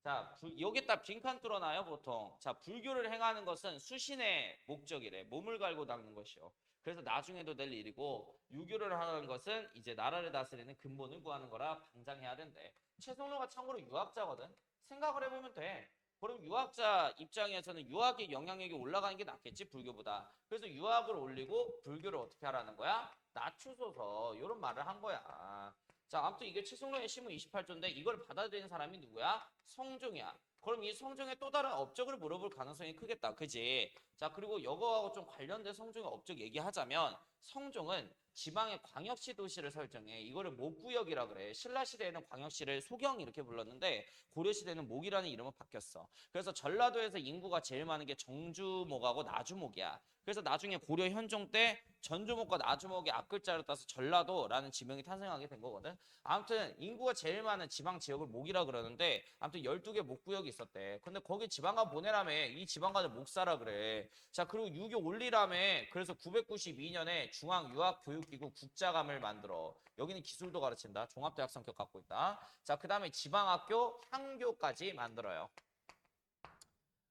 자, 여기다 빈칸 뚫어놔요 보통. 자, 불교를 행하는 것은 수신의 목적이래. 몸을 갈고 닦는 것이요. 그래서 나중에도 될 일이고 유교를 하는 것은 이제 나라를 다스리는 근본을 구하는 거라 방장해야 된대. 최성로가 참고로 유학자거든. 생각을 해보면 돼. 그럼 유학자 입장에서는 유학의 영향력이 올라가는 게 낫겠지 불교보다. 그래서 유학을 올리고 불교를 어떻게 하라는 거야? 낮추소서 이런 말을 한 거야. 자, 아무튼 이게 최성로의 시무 28조인데 이걸 받아들이는 사람이 누구야? 성종이야. 그럼 이 성종의 또 다른 업적을 물어볼 가능성이 크겠다. 그지? 자, 그리고 이거하고 좀 관련된 성종의 업적 얘기하자면 성종은 지방의 광역시 도시를 설정해. 이거를 목구역이라 그래. 신라시대에는 광역시를 소경 이렇게 불렀는데 고려시대는 목이라는 이름으로 바뀌었어. 그래서 전라도에서 인구가 제일 많은 게 정주목하고 나주목이야. 그래서 나중에 고려 현종 때 전주목과 나주목의 앞글자를 따서 전라도라는 지명이 탄생하게 된 거거든. 아무튼 인구가 제일 많은 지방 지역을 목이라 그러는데 아무튼 12개 목구역이 있었대. 근데 거기 지방관 보내라며. 이 지방관을 목사라 그래. 자, 그리고 유교 올리라며. 그래서 992년에 중앙유학교육기구 국자감을 만들어. 여기는 기술도 가르친다. 종합대학 성격 갖고 있다. 자, 그 다음에 지방학교, 향교까지 만들어요.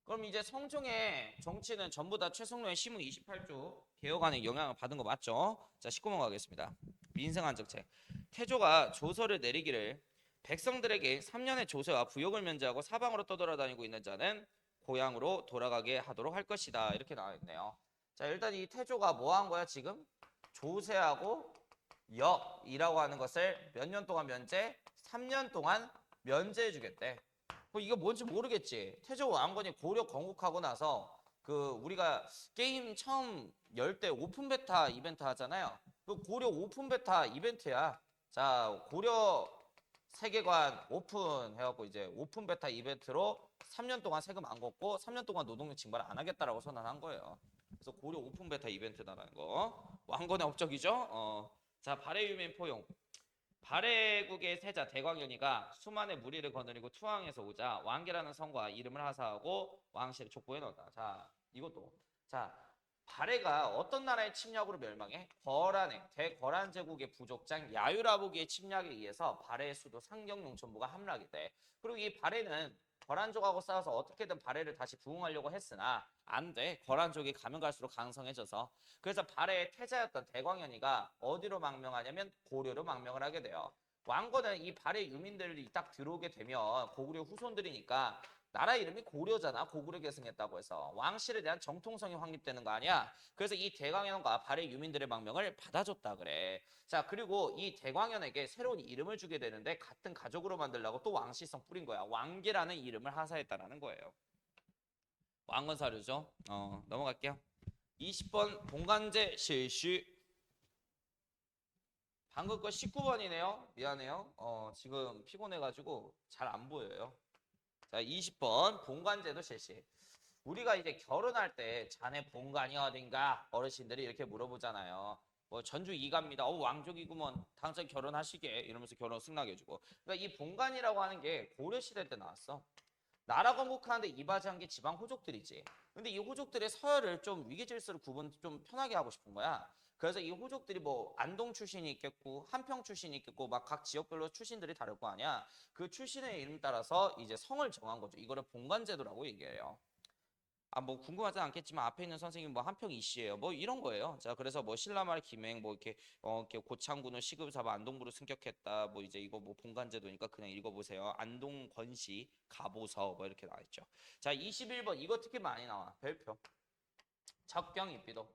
그럼 이제 성종의 정치는 전부 다 최성로의 시무 28조 개혁안에 영향을 받은 거 맞죠? 자, 19번 가겠습니다. 민생안정책. 태조가 조서를 내리기를 백성들에게 3년의 조세와 부역을 면제하고 사방으로 떠돌아다니고 있는 자는 고향으로 돌아가게 하도록 할 것이다. 이렇게 나와 있네요. 자, 일단 이 태조가 뭐 한 거야 지금? 조세하고 역이라고 하는 것을 몇 년 동안 면제? 3년 동안 면제해 주겠대. 뭐 이거 뭔지 모르겠지. 태조 왕건이 고려 건국하고 나서 그 우리가 게임 처음 열 때 오픈 베타 이벤트 하잖아요. 그 고려 오픈 베타 이벤트야. 자, 고려 세계관 오픈 해갖고 이제 오픈 베타 이벤트로 3년 동안 세금 안 걷고 3년 동안 노동력 징발 안 하겠다라고 선언한 거예요. 그래서 고려 오픈 베타 이벤트다라는 거. 왕건의 업적이죠. 자, 발해 유민 포용. 발해국의 세자 대광현이가 수만의 무리를 거느리고 투항해서 오자 왕계라는 성과 이름을 하사하고 왕실을 촉구해 넣었다. 자, 이것도. 자, 발해가 어떤 나라의 침략으로 멸망해? 거란의 대거란 제국의 부족장 야유라보기의 침략에 의해서 발해의 수도 상경용천부가 함락이 돼. 그리고 이 발해는 거란족하고 싸워서 어떻게든 발해를 다시 부흥하려고 했으나 안 돼. 거란족이 가면 갈수록 강성해져서. 그래서 발해의 태자였던 대광현이가 어디로 망명하냐면 고려로 망명을 하게 돼요. 왕건은 이 발해 유민들이 딱 들어오게 되면 고구려 후손들이니까 나라 이름이 고려잖아. 고구려 계승했다고 해서 왕실에 대한 정통성이 확립되는 거 아니야. 그래서 이 대광현과 발해 유민들의 망명을 받아줬다 그래. 자, 그리고 이 대광현에게 새로운 이름을 주게 되는데 같은 가족으로 만들려고 또 왕실성 뿌린 거야. 왕계라는 이름을 하사했다라는 거예요. 왕건 사료죠. 넘어갈게요. 20번 봉간제 실시. 방금 거 19번이네요. 미안해요. 지금 피곤해가지고 잘 안 보여요. 자, 20번 봉간제도 실시. 우리가 이제 결혼할 때 자네 본관이 어딘가 어르신들이 이렇게 물어보잖아요. 뭐 전주 이갑니다. 왕족이구먼. 당장 결혼하시게 이러면서 결혼 승낙해주고. 그러니까 이 본관이라고 하는 게 고려 시대 때 나왔어. 나라 건국하는데 이바지한 게 지방 호족들이지. 근데 이 호족들의 서열을 좀 위계 질서를 구분 좀 편하게 하고 싶은 거야. 그래서 이 호족들이 뭐 안동 출신이 있겠고 한평 출신이 있겠고 막 각 지역별로 출신들이 다를 거 아니야. 그 출신의 이름 따라서 이제 성을 정한 거죠. 이거를 본관제도라고 얘기해요. 뭐 궁금하지 않겠지만 앞에 있는 선생님 뭐 한평 이씨예요. 뭐 이런 거예요. 자, 그래서 뭐 신라말 김행 뭐 이렇게 고창군을 시급 잡아 안동부로 승격했다. 뭐 이제 이거 뭐 본관제도니까 그냥 읽어보세요. 안동 권시 가보서 뭐 이렇게 나와 있죠. 자, 21번 이거 특히 많이 나와. 별표. 척경 입비도.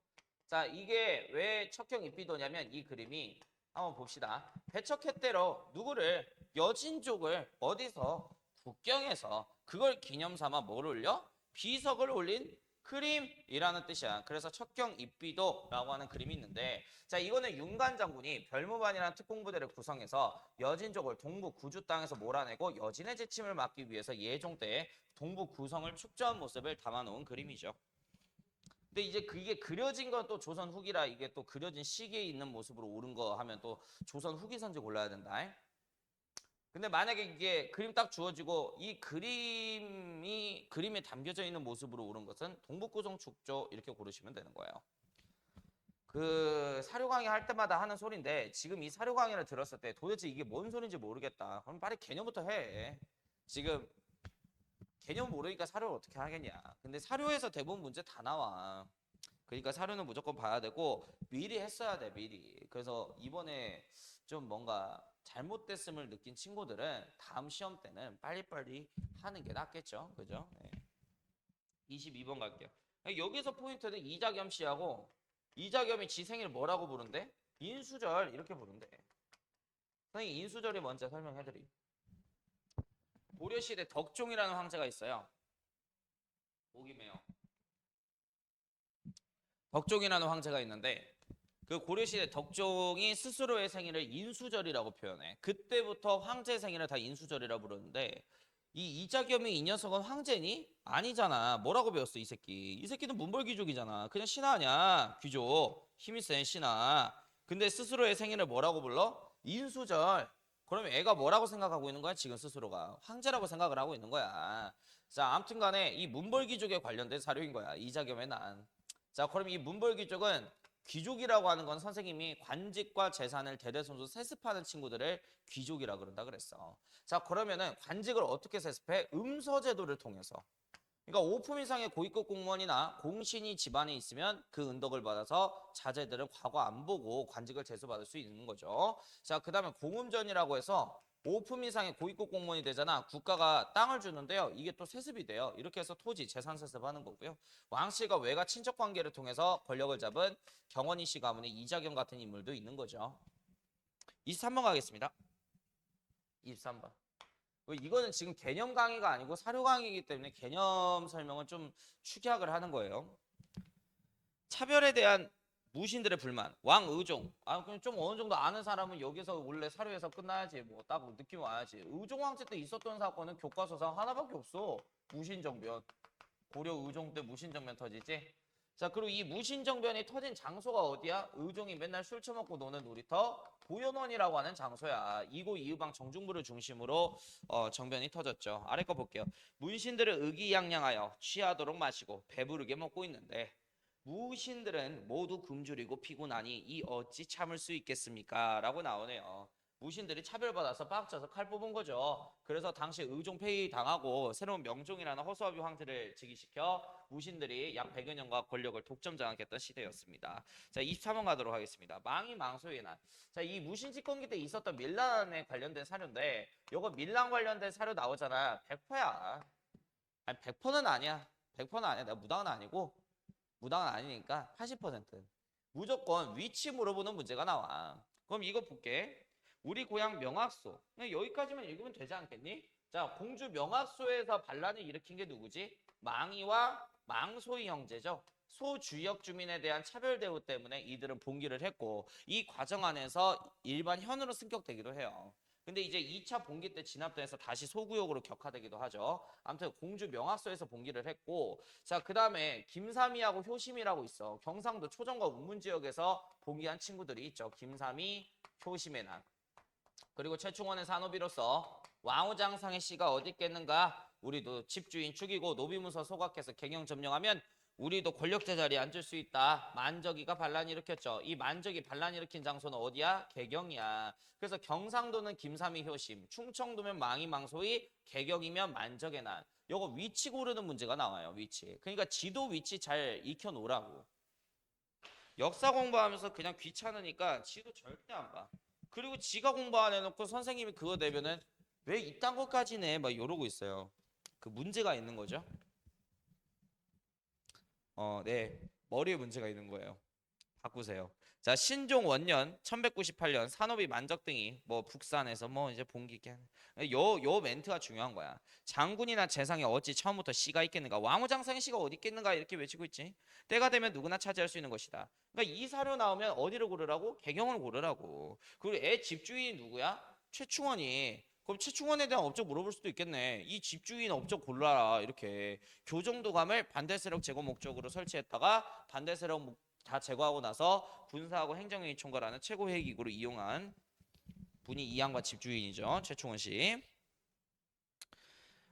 자, 이게 왜 척경 입비도냐면 이 그림이 한번 봅시다. 배척했대로 누구를 여진족을 어디서 국경에서 그걸 기념 삼아 뭘 올려? 비석을 올린 그림이라는 뜻이야. 그래서 척경 입비도라고 하는 그림이 있는데 자, 이거는 윤관 장군이 별무반이라는 특공부대를 구성해서 여진족을 동부 구주 땅에서 몰아내고 여진의 지침을 막기 위해서 예종 때 동부 구성을 축조한 모습을 담아놓은 그림이죠. 근데 이제 그게 그려진 건 또 조선 후기라 이게 또 그려진 시기에 있는 모습으로 옳은 거 하면 또 조선 후기 선지 골라야 된다. 근데 만약에 이게 그림 딱 주어지고 이 그림에 담겨져 있는 모습으로 옳은 것은 동북구성 축조 이렇게 고르시면 되는 거예요. 그 사료 강의 할 때마다 하는 소리인데 지금 이 사료 강의를 들었을 때 도대체 이게 뭔 소리인지 모르겠다. 그럼 빨리 개념부터 해. 지금 개념 모르니까 사료를 어떻게 하겠냐. 근데 사료에서 대부분 문제 다 나와. 그러니까 사료는 무조건 봐야 되고 미리 했어야 돼 미리. 그래서 이번에 좀 뭔가 잘못됐음을 느낀 친구들은 다음 시험 때는 빨리빨리 하는 게 낫겠죠. 그죠? 네. 22번 갈게요. 여기서 포인트는 이자겸 씨하고 이자겸이 지 생일 뭐라고 부른대? 인수절 이렇게 부른대. 선생님 인수절이 뭔지 설명해드리. 고려시대 덕종이라는 황제가 있어요. 목이 메요. 덕종이라는 황제가 있는데 그 고려시대 덕종이 스스로의 생일을 인수절이라고 표현해. 그때부터 황제 생일을 다 인수절이라고 부르는데 이 이자겸이 이 녀석은 황제니? 아니잖아. 뭐라고 배웠어 이 새끼. 이 새끼는 문벌귀족이잖아. 그냥 신하 아니야. 귀족. 힘이 센 신하. 근데 스스로의 생일을 뭐라고 불러? 인수절. 그러면 애가 뭐라고 생각하고 있는 거야? 지금 스스로가 황제라고 생각을 하고 있는 거야. 자, 아무튼 간에 이 문벌귀족에 관련된 사료인 거야. 이자겸의 난. 자, 그럼 이 문벌귀족은 귀족이라고 하는 건 선생님이 관직과 재산을 대대손손 세습하는 친구들을 귀족이라 그런다 그랬어. 자, 그러면은 관직을 어떻게 세습해? 음서제도를 통해서. 그러니까 5품 이상의 고위급 공무원이나 공신이 집안에 있으면 그 은덕을 받아서 자제들은 과거 안 보고 관직을 제수받을 수 있는 거죠. 자, 그 다음에 공음전이라고 해서 5품 이상의 고위급 공무원이 되잖아. 국가가 땅을 주는데요. 이게 또 세습이 돼요. 이렇게 해서 토지, 재산 세습하는 거고요. 왕실과 외가 친척 관계를 통해서 권력을 잡은 경원이 씨 가문의 이자겸 같은 인물도 있는 거죠. 23번 가겠습니다. 23번. 이거는 지금 개념 강의가 아니고 사료 강의이기 때문에 개념 설명을 좀 축약을 하는 거예요. 차별에 대한 무신들의 불만, 왕의종. 그럼 좀 어느 정도 아는 사람은 여기서 원래 사료에서 끝나야지. 뭐 딱 느낌 와야지. 의종 왕제 때 있었던 사건은 교과서상 하나밖에 없어. 무신정변. 고려 의종 때 무신정변 터지지. 자, 그리고 이 무신정변이 터진 장소가 어디야? 의종이 맨날 술 처먹고 노는 놀이터 보현원이라고 하는 장소야. 이고 이의방 정중부를 중심으로 정변이 터졌죠. 아래 거 볼게요. 문신들을 의기양양하여 취하도록 마시고 배부르게 먹고 있는데 무신들은 모두 굶주리고 피곤하니 이 어찌 참을 수 있겠습니까? 라고 나오네요. 무신들이 차별받아서 빡쳐서 칼 뽑은 거죠. 그래서 당시 의종 폐위 당하고 새로운 명종이라는 허수아비 황제를 즉위시켜 무신들이 약 100여 년과 권력을 독점장악했던 시대였습니다. 자, 23번 가도록 하겠습니다. 망이 망소의 난. 자, 이 무신 집권기 때 있었던 밀란에 관련된 사료인데 요거 밀란 관련된 사료 나오잖아. 100%야. 아니 100%는 아니야. 100%는 아니야. 내가 무당은 아니고 무당은 아니니까 80%. 무조건 위치 물어보는 문제가 나와. 그럼 이거 볼게. 우리 고향 명학소. 그냥 여기까지만 읽으면 되지 않겠니? 자, 공주 명학소에서 반란을 일으킨 게 누구지? 망이와 망소의 형제죠. 소주역 주민에 대한 차별 대우 때문에 이들은 봉기를 했고 이 과정 안에서 일반 현으로 승격되기도 해요. 근데 이제 2차 봉기 때 진압돼서 다시 소구역으로 격화되기도 하죠. 아무튼 공주 명학소에서 봉기를 했고 자, 그 다음에 김삼이하고 효심이라고 있어. 경상도 초정과 운문 지역에서 봉기한 친구들이 있죠. 김삼이, 효심의 난. 그리고 최충원의 산호비로서 왕후장상의 씨가 어디 있겠는가? 우리도 집주인 죽이고 노비문서 소각해서 경영 점령하면 우리도 권력자 자리에 앉을 수 있다. 만적이가 반란 일으켰죠. 이 만적이 반란 일으킨 장소는 어디야? 개경이야. 그래서 경상도는 김삼이 효심, 충청도면 망이 망소의, 개경이면 만적의 난. 요거 위치 고르는 문제가 나와요. 위치. 그러니까 지도 위치 잘 익혀놓으라고. 역사 공부하면서 그냥 귀찮으니까 지도 절대 안 봐. 그리고 지가 공부 안 해놓고 선생님이 그거 내면은 왜 이딴 것까지 내? 막 이러고 있어요. 그 문제가 있는 거죠. 네. 머리에 문제가 있는 거예요. 바꾸세요. 자, 신종 원년 1198년 산업이 만적 등이 뭐 북산에서 뭐 이제 봉기게 하는 요 멘트가 중요한 거야. 장군이나 재상이 어찌 처음부터 씨가 있겠는가? 왕후장상의 씨가 어디 있겠는가? 이렇게 외치고 있지. 때가 되면 누구나 차지할 수 있는 것이다. 그러니까 이 사료 나오면 어디를 고르라고? 개경을 고르라고. 그리고 애 집주인이 누구야? 최충원이. 그럼 최충원에 대한 업적 물어볼 수도 있겠네. 이 집주인 업적 골라라. 이렇게 교정도감을 반대 세력 제거 목적으로 설치했다가 반대 세력 다 제거하고 나서 군사하고 행정회의 총괄하는 최고회의 기구로 이용한 분이 이양과 집주인이죠. 최충원 씨.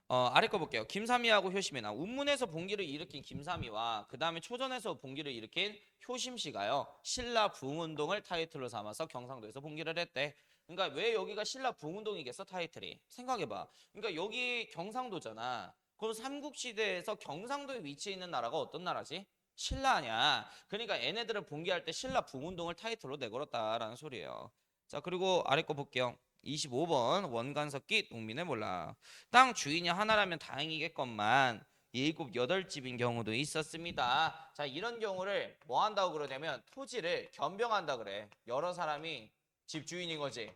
아래 거 볼게요. 김삼이하고 효심이나 운문에서 봉기를 일으킨 김삼이와 그 다음에 초전에서 봉기를 일으킨 효심 씨가요. 신라 부흥운동을 타이틀로 삼아서 경상도에서 봉기를 했대. 그러니까 왜 여기가 신라 부흥운동이겠어 타이틀이? 생각해봐. 그러니까 여기 경상도잖아. 그럼 삼국시대에서 경상도에 위치해 있는 나라가 어떤 나라지? 신라 아니야. 그러니까 얘네들을 봉기할 때 신라 부흥운동을 타이틀로 내걸었다라는 소리예요. 자, 그리고 아래 거 볼게요. 25번 원간석기 농민의 몰라. 땅 주인이 하나라면 다행이겠건만 7, 8집인 경우도 있었습니다. 자, 이런 경우를 뭐 한다고 그러냐면 토지를 겸병한다 그래. 여러 사람이 집주인인 거지.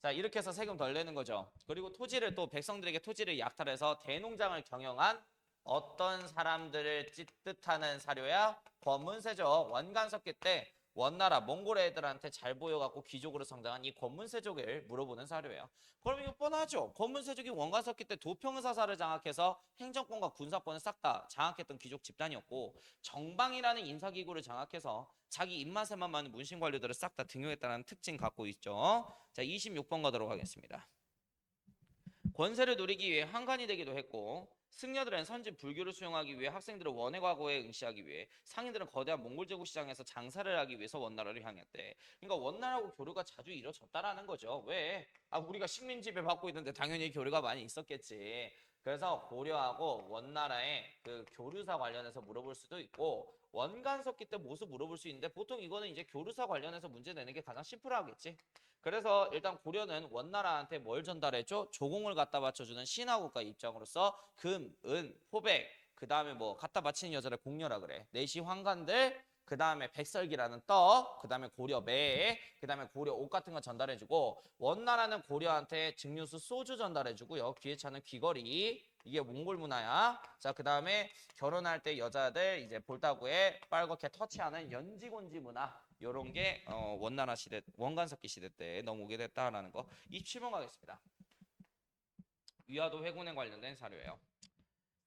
자, 이렇게 해서 세금 덜 내는 거죠. 그리고 토지를 또 백성들에게 토지를 약탈해서 대농장을 경영한 어떤 사람들을 뜻하는 사료야? 권문세족. 원간석기 때 원나라 몽골 애들한테 잘 보여갖고 귀족으로 성장한 이 권문세족을 물어보는 사료예요. 그럼 이거 뻔하죠. 권문세족이 원간석기 때 도평사사를 장악해서 행정권과 군사권을 싹 다 장악했던 귀족 집단이었고, 정방이라는 인사기구를 장악해서 자기 입맛에만 맞는 문신관료들을 싹 다 등용했다는 특징 갖고 있죠. 자, 26번 가도록 하겠습니다. 권세를 누리기 위해 한간이 되기도 했고, 승려들은 선진 불교를 수용하기 위해, 학생들은 원의 과거에 응시하기 위해, 상인들은 거대한 몽골 제국 시장에서 장사를 하기 위해서 원나라를 향했대. 그러니까 원나라하고 교류가 자주 이루어졌다라는 거죠. 왜? 우리가 식민 지배 받고 있는데 당연히 교류가 많이 있었겠지. 그래서 고려하고 원나라의 그 교류사 관련해서 물어볼 수도 있고, 원간석기 때 모습 물어볼 수 있는데, 보통 이거는 이제 교류사 관련해서 문제 내는 게 가장 심플하겠지. 그래서 일단 고려는 원나라한테 뭘 전달했죠? 조공을 갖다 바쳐주는 신하국가 입장으로서 금, 은, 포백, 그 다음에 뭐 갖다 바치는 여자를 공녀라 그래. 내시 황관들, 그 다음에 백설기라는 떡, 그 다음에 고려 매, 그 다음에 고려 옷 같은 거 전달해주고, 원나라는 고려한테 증류수 소주 전달해주고요. 귀에 차는 귀걸이, 이게 몽골 문화야. 자, 그 다음에 결혼할 때 여자들 이제 볼따구에 빨갛게 터치하는 연지곤지 문화. 요런 게 원나라 시대, 원간석기 시대 때 넘어오게 됐다라는 거. 27번 가겠습니다. 위화도 회군에 관련된 사료예요.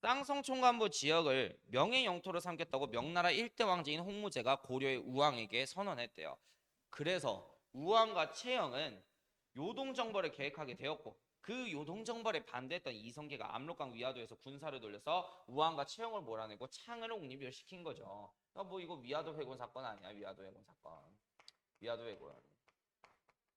쌍성 총관부 지역을 명예 영토로 삼겠다고 명나라 1대 왕제인 홍무제가 고려의 우왕에게 선언했대요. 그래서 우왕과 채영은 요동정벌을 계획하게 되었고, 그 요동정벌에 반대했던 이성계가 압록강 위화도에서 군사를 돌려서 우왕과 채영을 몰아내고 창을 옹립시킨 거죠. 뭐 이거 위화도 회군 사건 아니야? 위화도 회군 사건. 위화도 회군.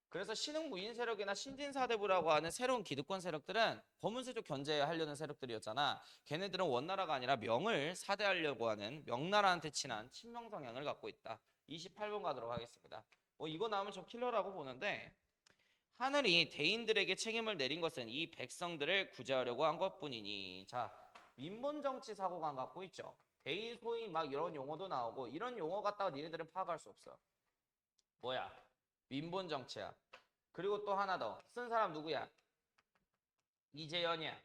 그래서 신흥 무인 세력이나 신진사대부라고 하는 새로운 기득권 세력들은 검은세족 견제하려는 세력들이었잖아. 걔네들은 원나라가 아니라 명을 사대하려고 하는 명나라한테 친한 친명 성향을 갖고 있다. 28번 가도록 하겠습니다. 이거 나오면 저 킬러라고 보는데, 하늘이 대인들에게 책임을 내린 것은 이 백성들을 구제하려고 한 것뿐이니. 자, 민본정치 사고관 갖고 있죠. 대인 소위 막 이런 용어도 나오고, 이런 용어 갖다가 니네들은 파악할 수 없어. 뭐야? 민본정치야. 그리고 또 하나 더 쓴 사람 누구야? 이재현이야.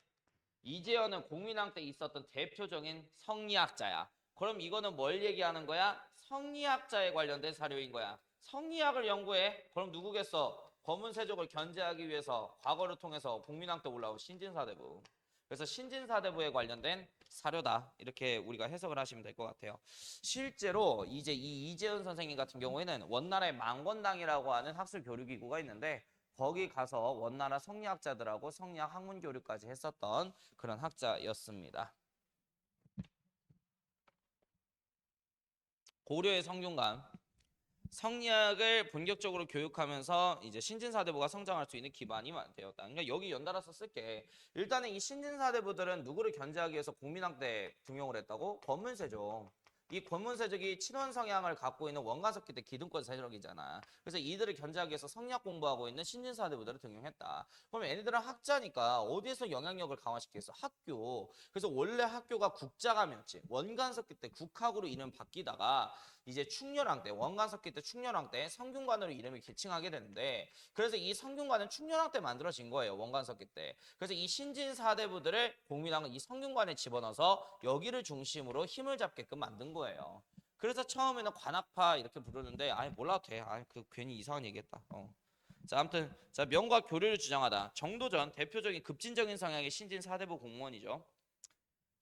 이재현은 공민왕 때 있었던 대표적인 성리학자야. 그럼 이거는 뭘 얘기하는 거야? 성리학자에 관련된 사료인 거야. 성리학을 연구해. 그럼 누구겠어? 검은세족을 견제하기 위해서 과거를 통해서 공민왕 때 올라온 신진사대부. 그래서 신진사대부에 관련된 사료다. 이렇게 우리가 해석을 하시면 될 것 같아요. 실제로 이제 이 이재현 선생님 같은 경우에는 원나라의 망원당이라고 하는 학술 교류기구가 있는데, 거기 가서 원나라 성리학자들하고 성리학 학문 교류까지 했었던 그런 학자였습니다. 고려의 성균관. 성리학을 본격적으로 교육하면서 이제 신진사대부가 성장할 수 있는 기반이 되었다. 그러니까 여기 연달아서 쓸게. 일단은 이 신진사대부들은 누구를 견제하기 위해서 공민왕 때 등용을 했다고? 권문세족. 이 권문세족이 친원 성향을 갖고 있는 원간석기 때 기득권 세력이잖아. 그래서 이들을 견제하기 위해서 성리학 공부하고 있는 신진사대부들을 등용했다. 그럼 얘네들은 학자니까 어디에서 영향력을 강화시키겠어? 학교. 그래서 원래 학교가 국자감이었지. 원간석기 때 국학으로 이름 바뀌다가 이제 충렬왕 때, 원간석기 때 충렬왕 때 성균관으로 이름이 계칭하게 되는데, 그래서 이 성균관은 충렬왕 때 만들어진 거예요. 원간석기 때. 그래서 이 신진사대부들을 공민왕은 이 성균관에 집어넣어서 여기를 중심으로 힘을 잡게끔 만든 거예요. 그래서 처음에는 관학파 이렇게 부르는데, 몰라도 돼. 그 괜히 이상한 얘기했다. 자, 아무튼 자, 명과 교류를 주장하다. 정도전 대표적인 급진적인 성향의 신진사대부 공무원이죠.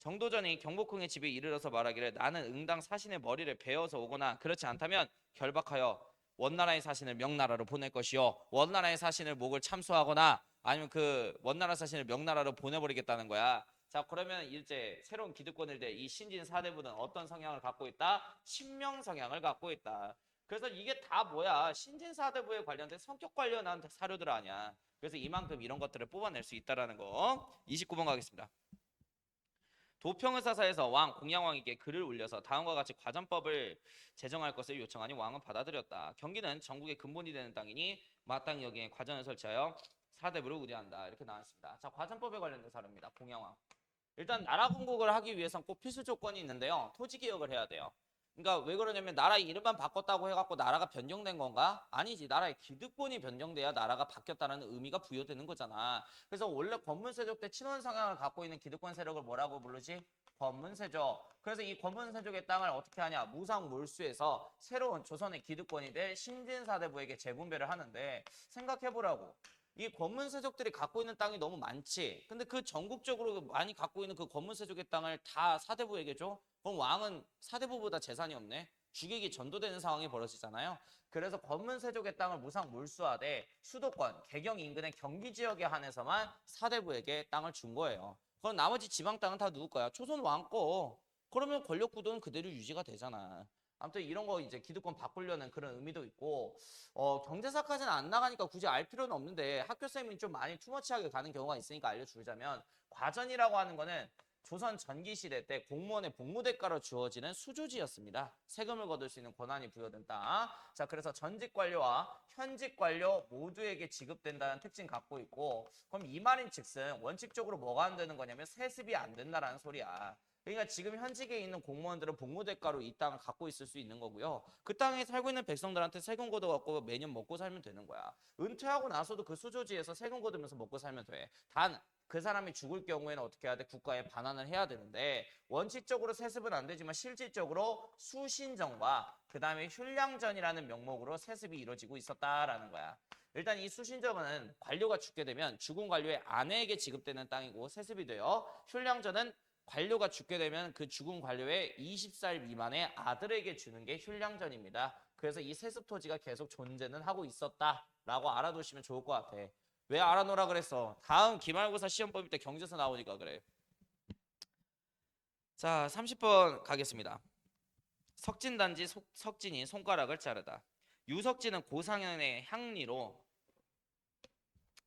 정도전이 경복궁의 집에 이르러서 말하기를, 나는 응당 사신의 머리를 베어서 오거나 그렇지 않다면 결박하여 원나라의 사신을 명나라로 보낼 것이요, 원나라의 사신을 목을 참수하거나 아니면 그 원나라 사신을 명나라로 보내버리겠다는 거야. 자, 그러면 이제 새로운 기득권일대 이 신진 사대부는 어떤 성향을 갖고 있다? 친명 성향을 갖고 있다. 그래서 이게 다 뭐야? 신진 사대부에 관련된 성격 관련한 사료들 아니야. 그래서 이만큼 이런 것들을 뽑아낼 수 있다라는 거. 29번 가겠습니다. 도평을 사사에서 왕 공양왕에게 글을 올려서 다음과 같이 과전법을 제정할 것을 요청하니 왕은 받아들였다. 경기는 전국의 근본이 되는 땅이니 마땅히 여기에 과전을 설치하여 사대부를 우대한다. 이렇게 나왔습니다. 자, 과전법에 관련된 사료입니다. 공양왕. 일단 나라 건국을 하기 위해선 꼭 필수 조건이 있는데요. 토지 개혁을 해야 돼요. 그러니까 왜 그러냐면 나라 이름만 바꿨다고 해갖고 나라가 변경된 건가? 아니지. 나라의 기득권이 변경돼야 나라가 바뀌었다는 의미가 부여되는 거잖아. 그래서 원래 권문세족 때 친원 성향을 갖고 있는 기득권 세력을 뭐라고 부르지? 권문세족. 그래서 이 권문세족의 땅을 어떻게 하냐? 무상몰수해서 새로운 조선의 기득권이 될 신진사대부에게 재분배를 하는데 생각해보라고. 이 권문세족들이 갖고 있는 땅이 너무 많지. 근데 그 전국적으로 많이 갖고 있는 그 권문세족의 땅을 다 사대부에게 줘? 그럼 왕은 사대부보다 재산이 없네. 주객이 전도되는 상황이 벌어지잖아요. 그래서 권문세족의 땅을 무상 몰수하되 수도권, 개경 인근의 경기 지역에 한해서만 사대부에게 땅을 준 거예요. 그럼 나머지 지방 땅은 다 누구 거야? 초선 왕 거. 그러면 권력 구도는 그대로 유지가 되잖아. 아무튼 이런 거 이제 기득권 바꾸려는 그런 의미도 있고, 경제사까지는 안 나가니까 굳이 알 필요는 없는데 학교쌤이 좀 많이 투머치하게 가는 경우가 있으니까 알려주자면, 과전이라고 하는 거는 조선 전기시대 때 공무원의 복무대가로 주어지는 수조지였습니다. 세금을 거둘 수 있는 권한이 부여된 땅. 자, 그래서 전직 관료와 현직 관료 모두에게 지급된다는 특징 갖고 있고, 그럼 이 말인 즉슨 원칙적으로 뭐가 안 되는 거냐면 세습이 안 된다라는 소리야. 그러니까 지금 현직에 있는 공무원들은 복무대가로 이 땅을 갖고 있을 수 있는 거고요. 그 땅에 살고 있는 백성들한테 세금 걷어갖고 매년 먹고 살면 되는 거야. 은퇴하고 나서도 그 수조지에서 세금 걷으면서 먹고 살면 돼. 단 그 사람이 죽을 경우에는 어떻게 해야 돼? 국가에 반환을 해야 되는데 원칙적으로 세습은 안 되지만 실질적으로 수신정과 그 다음에 흉량전이라는 명목으로 세습이 이루어지고 있었다라는 거야. 일단 이 수신정은 관료가 죽게 되면 죽은 관료의 아내에게 지급되는 땅이고 세습이 돼요. 흉량전은 관료가 죽게 되면 그 죽은 관료의 20살 미만의 아들에게 주는 게 흉량전입니다. 그래서 이 세습 토지가 계속 존재는 하고 있었다라고 알아두시면 좋을 것 같아. 왜 알아놓으라 그랬어? 다음 기말고사 시험 뽑을 때 경제서 나오니까 그래. 자, 30번 가겠습니다. 석진단지 석진이 손가락을 자르다. 유석진은 고상현의 향리로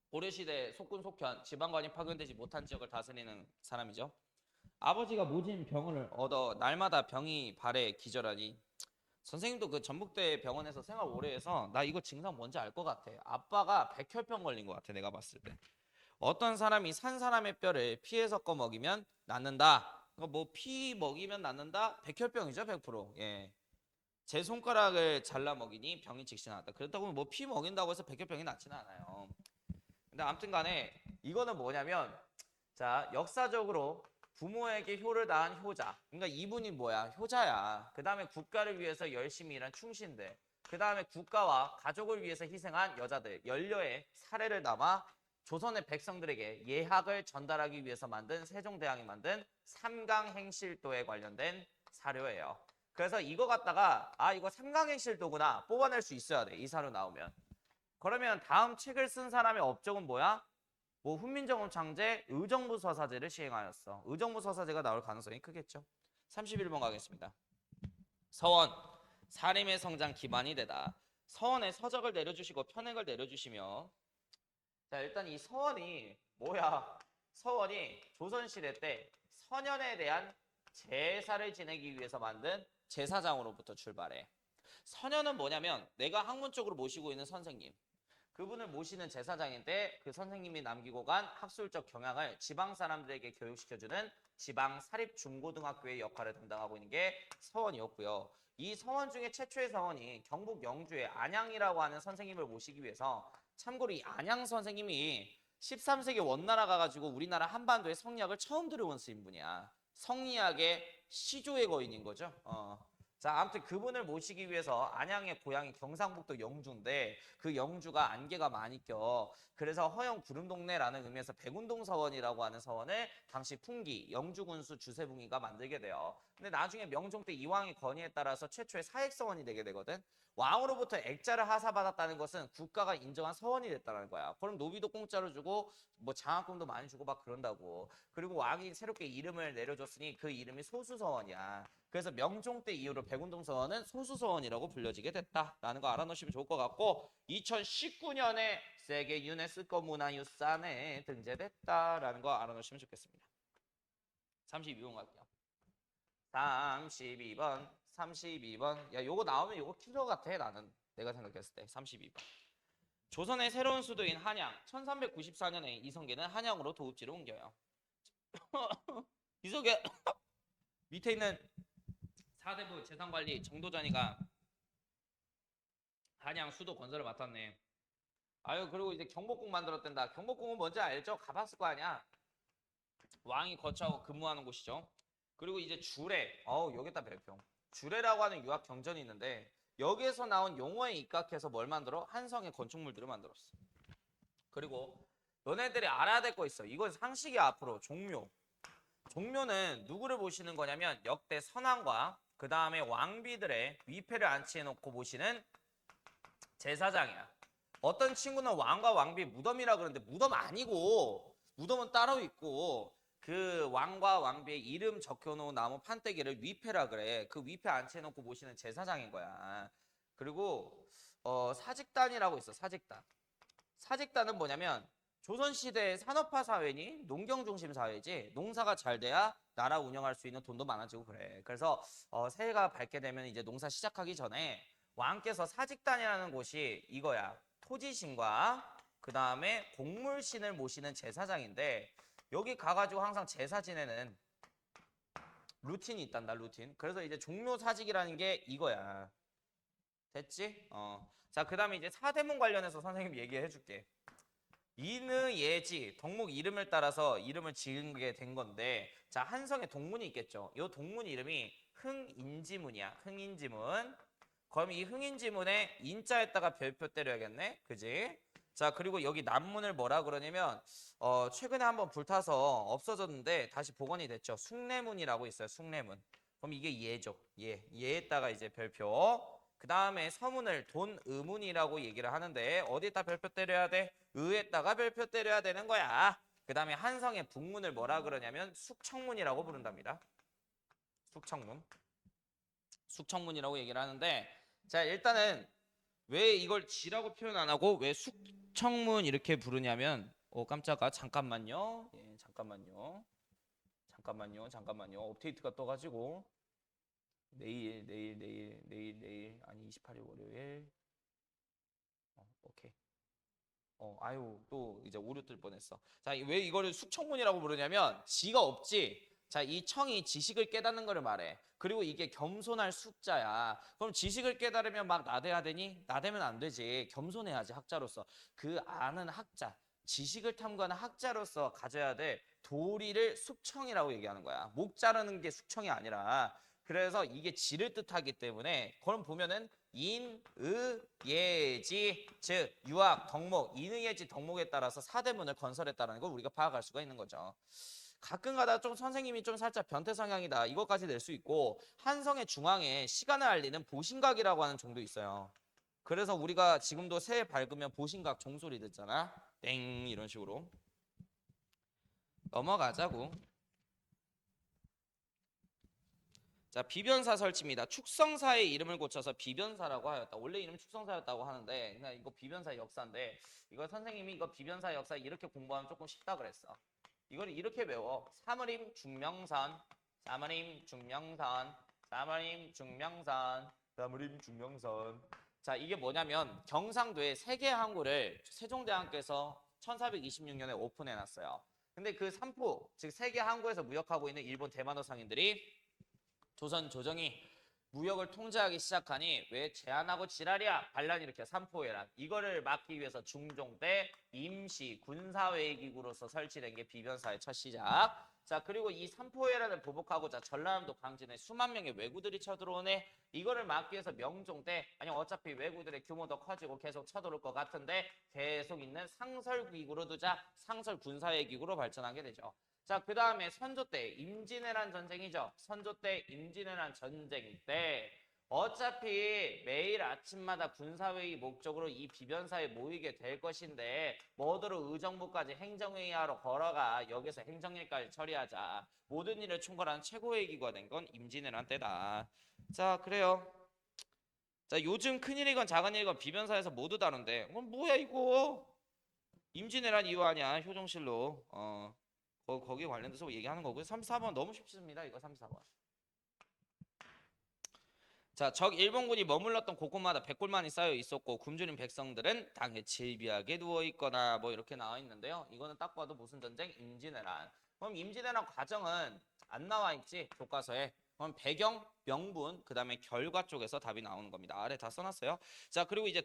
고려시대 속군속현 지방관이 파견되지 못한 지역을 다스리는 사람이죠. 아버지가 모진 병을 얻어 날마다 병이 발에 기절하니 선생님도 그 전북대 병원에서 생활 오래 해서 나 이거 증상 뭔지 알 것 같아. 아빠가 백혈병 걸린 것 같아. 내가 봤을 때. 어떤 사람이 산 사람의 뼈를 피에 섞어 먹이면 낫는다. 그러니까 뭐 피 먹이면 낫는다. 백혈병이죠, 100%. 예. 제 손가락을 잘라 먹이니 병이 즉시 나았다. 그렇다고 뭐 피 먹인다고 해서 백혈병이 낫지는 않아요. 근데 아무튼 간에 이거는 뭐냐면 자, 역사적으로 부모에게 효를 다한 효자. 그러니까 이분이 뭐야? 효자야. 그 다음에 국가를 위해서 열심히 일한 충신들. 그 다음에 국가와 가족을 위해서 희생한 여자들. 연료의 사례를 담아 조선의 백성들에게 예학을 전달하기 위해서 만든 세종대왕이 만든 삼강행실도에 관련된 사료예요. 그래서 이거 갖다가 이거 삼강행실도구나 뽑아낼 수 있어야 돼. 이 사료 나오면. 그러면 다음 책을 쓴 사람의 업적은 뭐야? 뭐 훈민정음 창제 의정부 서사제를 시행하였어. 의정부 서사제가 나올 가능성이 크겠죠. 31번 가겠습니다. 서원, 사림의 성장 기반이 되다. 서원에 서적을 내려주시고 편액을 내려주시며 자 일단 이 서원이 뭐야? 서원이 조선시대 때 선현에 대한 제사를 지내기 위해서 만든 제사장으로부터 출발해. 선현은 뭐냐면 내가 학문적으로 모시고 있는 선생님 그분을 모시는 제사장인데 그 선생님이 남기고 간 학술적 경향을 지방 사람들에게 교육시켜주는 지방 사립중고등학교의 역할을 담당하고 있는 게 서원이었고요. 이 서원 중에 최초의 서원이 경북 영주의 안양이라고 하는 선생님을 모시기 위해서 참고로 이 안양 선생님이 13세기 원나라 가가지고 우리나라 한반도에 성리학을 처음 들여온 스님분이야. 성리학의 시조의 거인인 거죠. 자, 아무튼 그분을 모시기 위해서 안양의 고향이 경상북도 영주인데 그 영주가 안개가 많이 껴. 그래서 허영 구름동네라는 의미에서 백운동 서원이라고 하는 서원을 당시 풍기 영주군수 주세붕이가 만들게 돼요. 근데 나중에 명종 때 이왕의 건의에 따라서 최초의 사액서원이 되게 되거든. 왕으로부터 액자를 하사받았다는 것은 국가가 인정한 서원이 됐다는 거야. 그럼 노비도 공짜로 주고 뭐 장학금도 많이 주고 막 그런다고. 그리고 왕이 새롭게 이름을 내려줬으니 그 이름이 소수서원이야. 그래서 명종 때 이후로 백운동서원은 소수서원이라고 불려지게 됐다라는 거 알아놓으시면 좋을 것 같고 2019년에 세계 유네스코 문화유산에 등재됐다라는 거 알아놓으시면 좋겠습니다. 32번 갈게요. 32번. 야, 요거 나오면 요거 킬러 같아 나는. 내가 생각했을 때 32번. 조선의 새로운 수도인 한양 1394년에 이성계는 한양으로 도읍지를 옮겨요. 이성계 밑에 있는 사대부 재산관리 정도전이가 한양 수도 건설을 맡았네. 아유 그리고 이제 경복궁 만들었댄다. 경복궁은 뭔지 알죠? 가봤을 거 아니야. 왕이 거처하고 근무하는 곳이죠. 그리고 이제 주례. 여기다 별평. 주례라고 하는 유학 경전이 있는데 여기에서 나온 용어에 입각해서 뭘 만들어? 한성의 건축물들을 만들었어. 그리고 너네들이 알아야 될 거 있어. 이건 상식이야 앞으로. 종묘. 종묘는 누구를 모시는 거냐면 역대 선왕과 그 다음에 왕비들의 위패를 안치해 놓고 모시는 제사장이야. 어떤 친구는 왕과 왕비 무덤이라 그러는데 무덤 아니고 무덤은 따로 있고 그 왕과 왕비의 이름 적혀놓은 나무 판때기를 위패라 그래. 그 위패 안치해 놓고 모시는 제사장인 거야. 그리고 사직단이라고 있어. 사직단. 사직단은 뭐냐면 조선시대의 산업화 사회니 농경 중심 사회지 농사가 잘 돼야 나라 운영할 수 있는 돈도 많아지고 그래. 그래서 새해가 밝게 되면 이제 농사 시작하기 전에 왕께서 사직단이라는 곳이 이거야. 토지신과 그 다음에 곡물신을 모시는 제사장인데 여기 가가지고 항상 제사 지내는 루틴이 있단다. 루틴. 그래서 이제 종묘사직이라는 게 이거야. 됐지? 자, 그 다음에 이제 사대문 관련해서 선생님 얘기해 줄게. 이느 예지 덕목 이름을 따라서 이름을 지은 게 된 건데 자 한성에 동문이 있겠죠. 이 동문 이름이 흥인지문이야. 흥인지문. 그럼 이 흥인지문에 인자에다가 별표 때려야겠네. 그지? 자 그리고 여기 남문을 뭐라 그러냐면 최근에 한번 불타서 없어졌는데 다시 복원이 됐죠. 숭례문이라고 있어요. 숭례문. 그럼 이게 예죠. 예에다가 이제 별표. 그 다음에 서문을 돈의문이라고 얘기를 하는데 어디에다 별표 때려야 돼? 의에다가 별표 때려야 되는 거야. 그 다음에 한성의 북문을 뭐라 그러냐면 숙청문이라고 부른답니다. 숙청문. 숙청문이라고 얘기를 하는데 자 일단은 왜 이걸 지라고 표현 안 하고 왜 숙청문 이렇게 부르냐면 깜짝아 잠깐만요. 예, 잠깐만요. 업데이트가 떠가지고 내일 아니 28일 월요일 오케이 아유 또 이제 오류 뜰 뻔했어. 자 왜 이거를 숙청문이라고 부르냐면 지가 없지. 자 이 청이 지식을 깨닫는 거를 말해. 그리고 이게 겸손할 숙자야. 그럼 지식을 깨달으면 막 나대야 되니? 나대면 안 되지. 겸손해야지 학자로서. 그 아는 학자 지식을 탐구하는 학자로서 가져야 될 도리를 숙청이라고 얘기하는 거야. 목 자르는 게 숙청이 아니라 그래서 이게 지를 뜻하기 때문에 그럼 보면은 인, 의, 예지, 즉 유학, 덕목, 인의, 예지, 덕목에 따라서 사대문을 건설했다는 걸 우리가 파악할 수가 있는 거죠. 가끔가다 좀 선생님이 좀 살짝 변태 성향이다 이것까지 낼 수 있고 한성의 중앙에 시간을 알리는 보신각이라고 하는 종도 있어요. 그래서 우리가 지금도 새해 밝으면 보신각 종소리 듣잖아. 땡 이런 식으로 넘어가자고. 자 비변사 설치입니다. 축성사의 이름을 고쳐서 비변사라고 하였다. 원래 이름 축성사였다고 하는데 그냥 이거 비변사의 역사인데 이거 선생님이 이거 비변사의 역사 이렇게 공부하면 조금 쉽다 그랬어. 이걸 이렇게 외워. 사물임 중명선 사물임 중명선 사물임 중명선 사물임 중명선. 자 이게 뭐냐면 경상도에 세계 항구를 세종대왕께서 1426년에 오픈해놨어요. 근데 그 삼포 즉 세계 항구에서 무역하고 있는 일본 대만어 상인들이 조선 조정이 무역을 통제하기 시작하니 왜 제한하고 지랄이야 반란 일으켜 삼포회란 이거를 막기 위해서 중종 때 임시 군사회의기구로서 설치된 게 비변사의 첫 시작. 자 그리고 이 삼포회란을 보복하고자 전라남도 강진에 수만 명의 왜구들이 쳐들어오네. 이거를 막기 위해서 명종 때 아니 어차피 왜구들의 규모도 커지고 계속 쳐들어올 것 같은데 계속 있는 상설기구로 두자 상설 군사회의기구로 발전하게 되죠. 자, 그 다음에 선조 때 임진왜란 전쟁이죠. 선조 때 임진왜란 전쟁 때 어차피 매일 아침마다 군사회의 목적으로 이 비변사에 모이게 될 것인데 뭐더러 의정부까지 행정회의하러 걸어가 여기서 행정일까지 처리하자. 모든 일을 총괄하는 최고의 기구가 된 건 임진왜란 때다. 자, 그래요. 자, 요즘 큰일이건 작은일이건 비변사에서 모두 다룬데 뭐야 이거. 임진왜란 이후 아니야. 효종실로. 거기에 관련돼서 얘기하는 거고요. 3, 4번 너무 쉽습니다. 이거 3, 4번. 자, 적 일본군이 머물렀던 곳곳마다 백골만이 쌓여 있었고 굶주린 백성들은 당에 질비하게 누워 있거나 뭐 이렇게 나와 있는데요. 이거는 딱 봐도 무슨 전쟁? 임진왜란. 그럼 임진왜란 과정은 안 나와 있지 교과서에. 그럼 배경, 명분, 그 다음에 결과 쪽에서 답이 나오는 겁니다. 아래 다 써놨어요. 자, 그리고 이제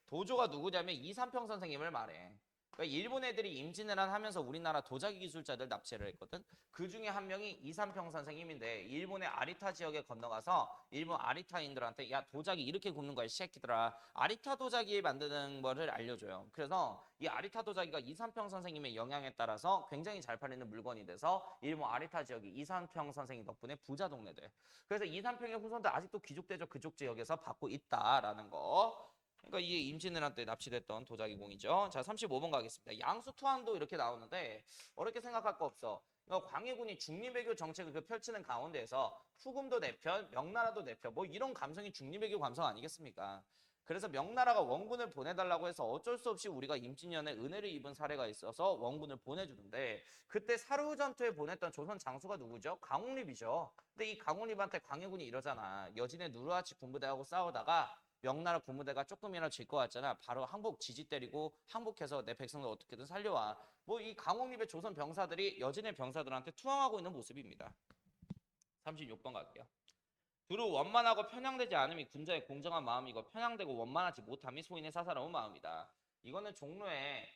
도조가 누구냐면 이삼평 선생님을 말해. 그러니까 일본 애들이 임진왜란 하면서 우리나라 도자기 기술자들 납치를 했거든. 그 중에 한 명이 이삼평 선생님인데 일본의 아리타 지역에 건너가서 일본 아리타인들한테 야 도자기 이렇게 굽는 거야 이 새끼들아. 아리타 도자기 만드는 거를 알려줘요. 그래서 이 아리타 도자기가 이삼평 선생님의 영향에 따라서 굉장히 잘 팔리는 물건이 돼서 일본 아리타 지역이 이삼평 선생님 덕분에 부자 동네 돼. 그래서 이삼평의 후손들 아직도 귀족대접 그쪽 지역에서 받고 있다라는 거. 그러니까 이게 임진왜란 때 납치됐던 도자기공이죠. 자, 35번 가겠습니다. 양수투한도 이렇게 나오는데 어렵게 생각할 거 없어. 그러니까 광해군이 중립외교 정책을 펼치는 가운데에서 후금도 내 편, 명나라도 내 편, 뭐 이런 감성이 중립외교 감성 아니겠습니까? 그래서 명나라가 원군을 보내달라고 해서 어쩔 수 없이 우리가 임진년에 은혜를 입은 사례가 있어서 원군을 보내주는데 그때 사루 전투에 보냈던 조선 장수가 누구죠? 강홍립이죠. 근데 이 강홍립한테 광해군이 이러잖아. 여진의 누르하치 군부대하고 싸우다가 명나라 군부대가 조금이라도 질 것 같잖아. 바로 항복 지지 때리고 항복해서 내 백성들 어떻게든 살려와. 뭐 이 강홍립의 조선 병사들이 여진의 병사들한테 투항하고 있는 모습입니다. 36번 갈게요. 두루 원만하고 편향되지 않음이 군자의 공정한 마음이고 편향되고 원만하지 못함이 소인의 사사로운 마음이다. 이거는 종로에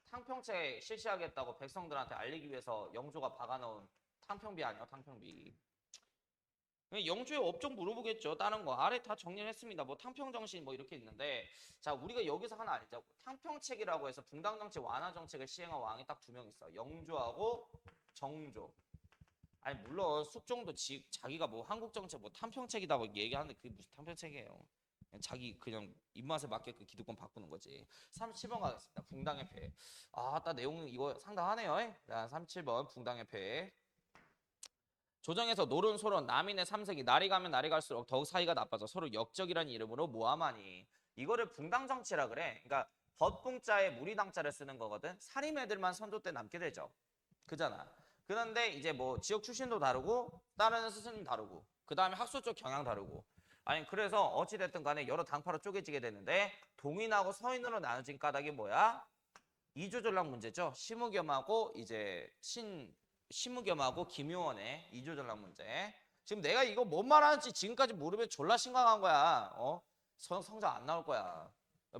탕평채 실시하겠다고 백성들한테 알리기 위해서 영조가 박아놓은 탕평비 아니야 탕평비. 영주의 업종 물어보겠죠. 다른 거 아래 다 정리를 했습니다. 뭐 탕평정신 뭐 이렇게 있는데 자 우리가 여기서 하나 알자고. 탕평책이라고 해서 붕당정책 완화 정책을 시행한 왕이 딱 두 명 있어. 영조하고 정조. 아니 물론 숙종도 자기가 뭐 한국 정책 뭐 탕평책이다 뭐 얘기하는데 그게 무슨 탕평책이에요. 그냥 자기 그냥 입맛에 맞게 그 기득권 바꾸는 거지. 37번 가겠습니다. 붕당의 폐. 딱 내용 이거 상당하네요. 자 37번 붕당의 폐. 조정에서 노론 소론 남인의 삼색이 날이 가면 날이 갈수록 더욱 사이가 나빠져 서로 역적이라는 이름으로 모함하니 이거를 붕당정치라 그래. 그러니까 벗붕자에 무리당자를 쓰는 거거든. 살림 애들만 선조 때 남게 되죠. 그잖아. 그런데 이제 뭐 지역 출신도 다르고 따르는 스승님 다르고 그 다음에 학술적 경향 다르고 아니 그래서 어찌됐든 간에 여러 당파로 쪼개지게 되는데 동인하고 서인으로 나눠진 까닭이 뭐야? 이조전랑 문제죠. 심우겸하고 이제 심우겸하고 김효원의 이조전랑 문제. 지금 내가 이거 뭔 말하는지 지금까지 모르면 졸라 심각한 거야. 성적 안 나올 거야.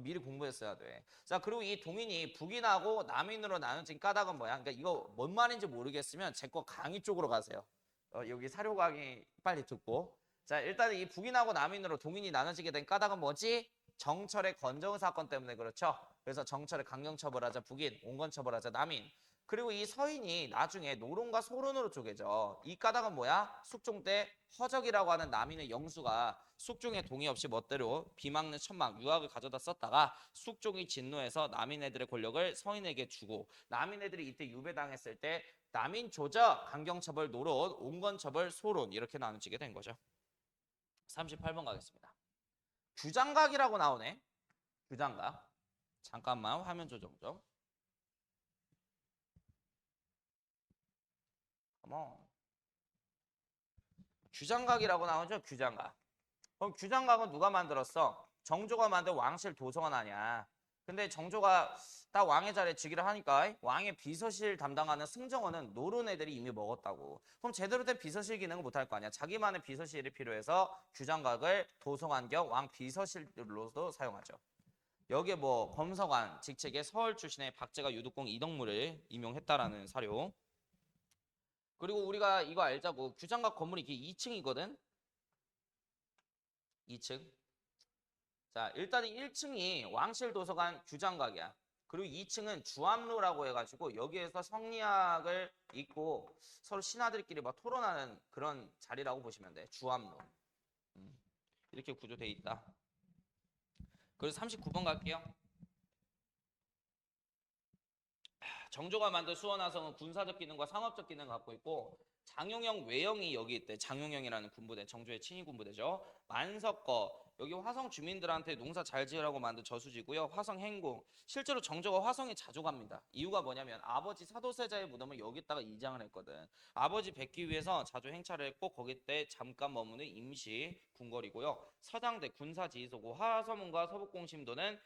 미리 공부했어야 돼. 자 그리고 이 동인이 북인하고 남인으로 나눠진 까닭은 뭐야? 그러니까 이거 뭔 말인지 모르겠으면 제 거 강의 쪽으로 가세요. 여기 사료 강의 빨리 듣고. 자 일단 이 북인하고 남인으로 동인이 나눠지게 된 까닭은 뭐지? 정철의 건정 사건 때문에 그렇죠. 그래서 정철의 강경 처벌하자 북인, 온건 처벌하자 남인. 그리고 이 서인이 나중에 노론과 소론으로 쪼개져. 이 까닭은 뭐야? 숙종 때 허적이라고 하는 남인의 영수가 숙종의 동의 없이 멋대로 비막는 천막 유학을 가져다 썼다가 숙종이 진노해서 남인 애들의 권력을 서인에게 주고 남인 애들이 이때 유배당했을 때 남인 조적, 강경처벌, 노론, 온건처벌, 소론 이렇게 나눠지게 된 거죠. 38번 가겠습니다. 규장각이라고 나오네. 규장각. 잠깐만 화면 조정 좀. 규장각이라고 나오죠. 규장각. 그럼 규장각은 누가 만들었어? 정조가 만든 왕실 도서관 아니야. 근데 정조가 딱 왕의 자리에 즉위를 하니까 왕의 비서실 담당하는 승정원은 노론 애들이 이미 먹었다고. 그럼 제대로 된 비서실 기능을 못할 거 아니야. 자기만의 비서실이 필요해서 규장각을 도서관 겸 왕 비서실로도 사용하죠. 여기에 뭐 검서관 직책에 서울 출신의 박제가 유독공 이덕무를 임용했다라는 사료. 그리고 우리가 이거 알자고. 규장각 건물이 이게 2층이거든. 2층. 자, 일단은 1층이 왕실 도서관 규장각이야. 그리고 2층은 주암로라고 해가지고 여기에서 성리학을 읽고 서로 신하들끼리 막 토론하는 그런 자리라고 보시면 돼. 주암로. 이렇게 구조돼 있다. 그래서 39번 갈게요. 정조가 만든 수원화성은 군사적 기능과 상업적 기능을 갖고 있고 장용영 외영이 여기 있대. 장용영이라는 군부대, 정조의 친위 군부대죠. 만석거 여기 화성 주민들한테 농사 잘 지으라고 만든 저수지고요. 화성 행궁 실제로 정조가 화성에 자주 갑니다. 이유가 뭐냐면 아버지 사도세자의 무덤을 여기다가 이장을 했거든. 아버지 뵙기 위해서 자주 행차를 했고 거기 때 잠깐 머무는 임시 궁궐이고요. 서장대 군사지휘소고 화서문과 서북공심도는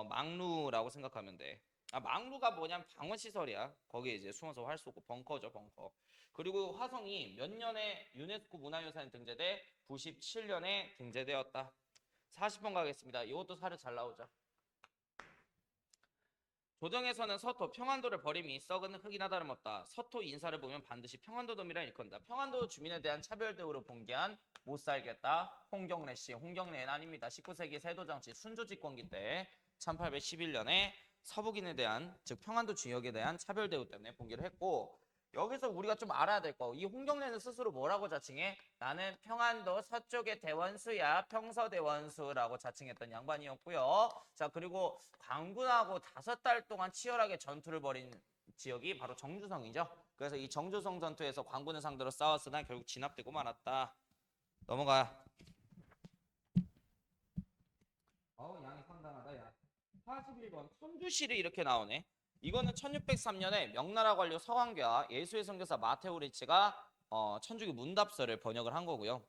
망루라고 생각하면 돼. 망루가 뭐냐면 방어 시설이야. 거기에 이제 숨어서 활 쏘고 벙커죠, 벙커. 그리고 화성이 몇 년에 유네스코 문화유산에 등재돼? 97년에 등재되었다. 40번 가겠습니다. 이것도 사료 잘 나오죠. 조정에서는 서토 평안도를 버림이 썩은 흙이나 다름없다. 서토 인사를 보면 반드시 평안도돔이라 일컫는다. 평안도 주민에 대한 차별 대우로 봉기한 못 살겠다. 홍경래 씨. 홍경래는 아닙니다. 19세기 세도정치 순조집권기 때 1811년에 서북인에 대한 즉 평안도 지역에 대한 차별 대우 때문에 봉기를 했고 여기서 우리가 좀 알아야 될 거. 이 홍경래는 스스로 뭐라고 자칭해? 나는 평안도 서쪽의 대원수야. 평서대원수라고 자칭했던 양반이었고요. 자, 그리고 광군하고 5달 동안 치열하게 전투를 벌인 지역이 바로 정주성이죠. 그래서 이 정주성 전투에서 광군을 상대로 싸웠으나 결국 진압되고 말았다. 넘어가. 양이 상당하다, 야. 41번 천주실이 이렇게 나오네. 이거는 1603년에 명나라 관료 서광괴와 예수의 선교사 마테오 리치가 천주교 문답서를 번역을 한 거고요.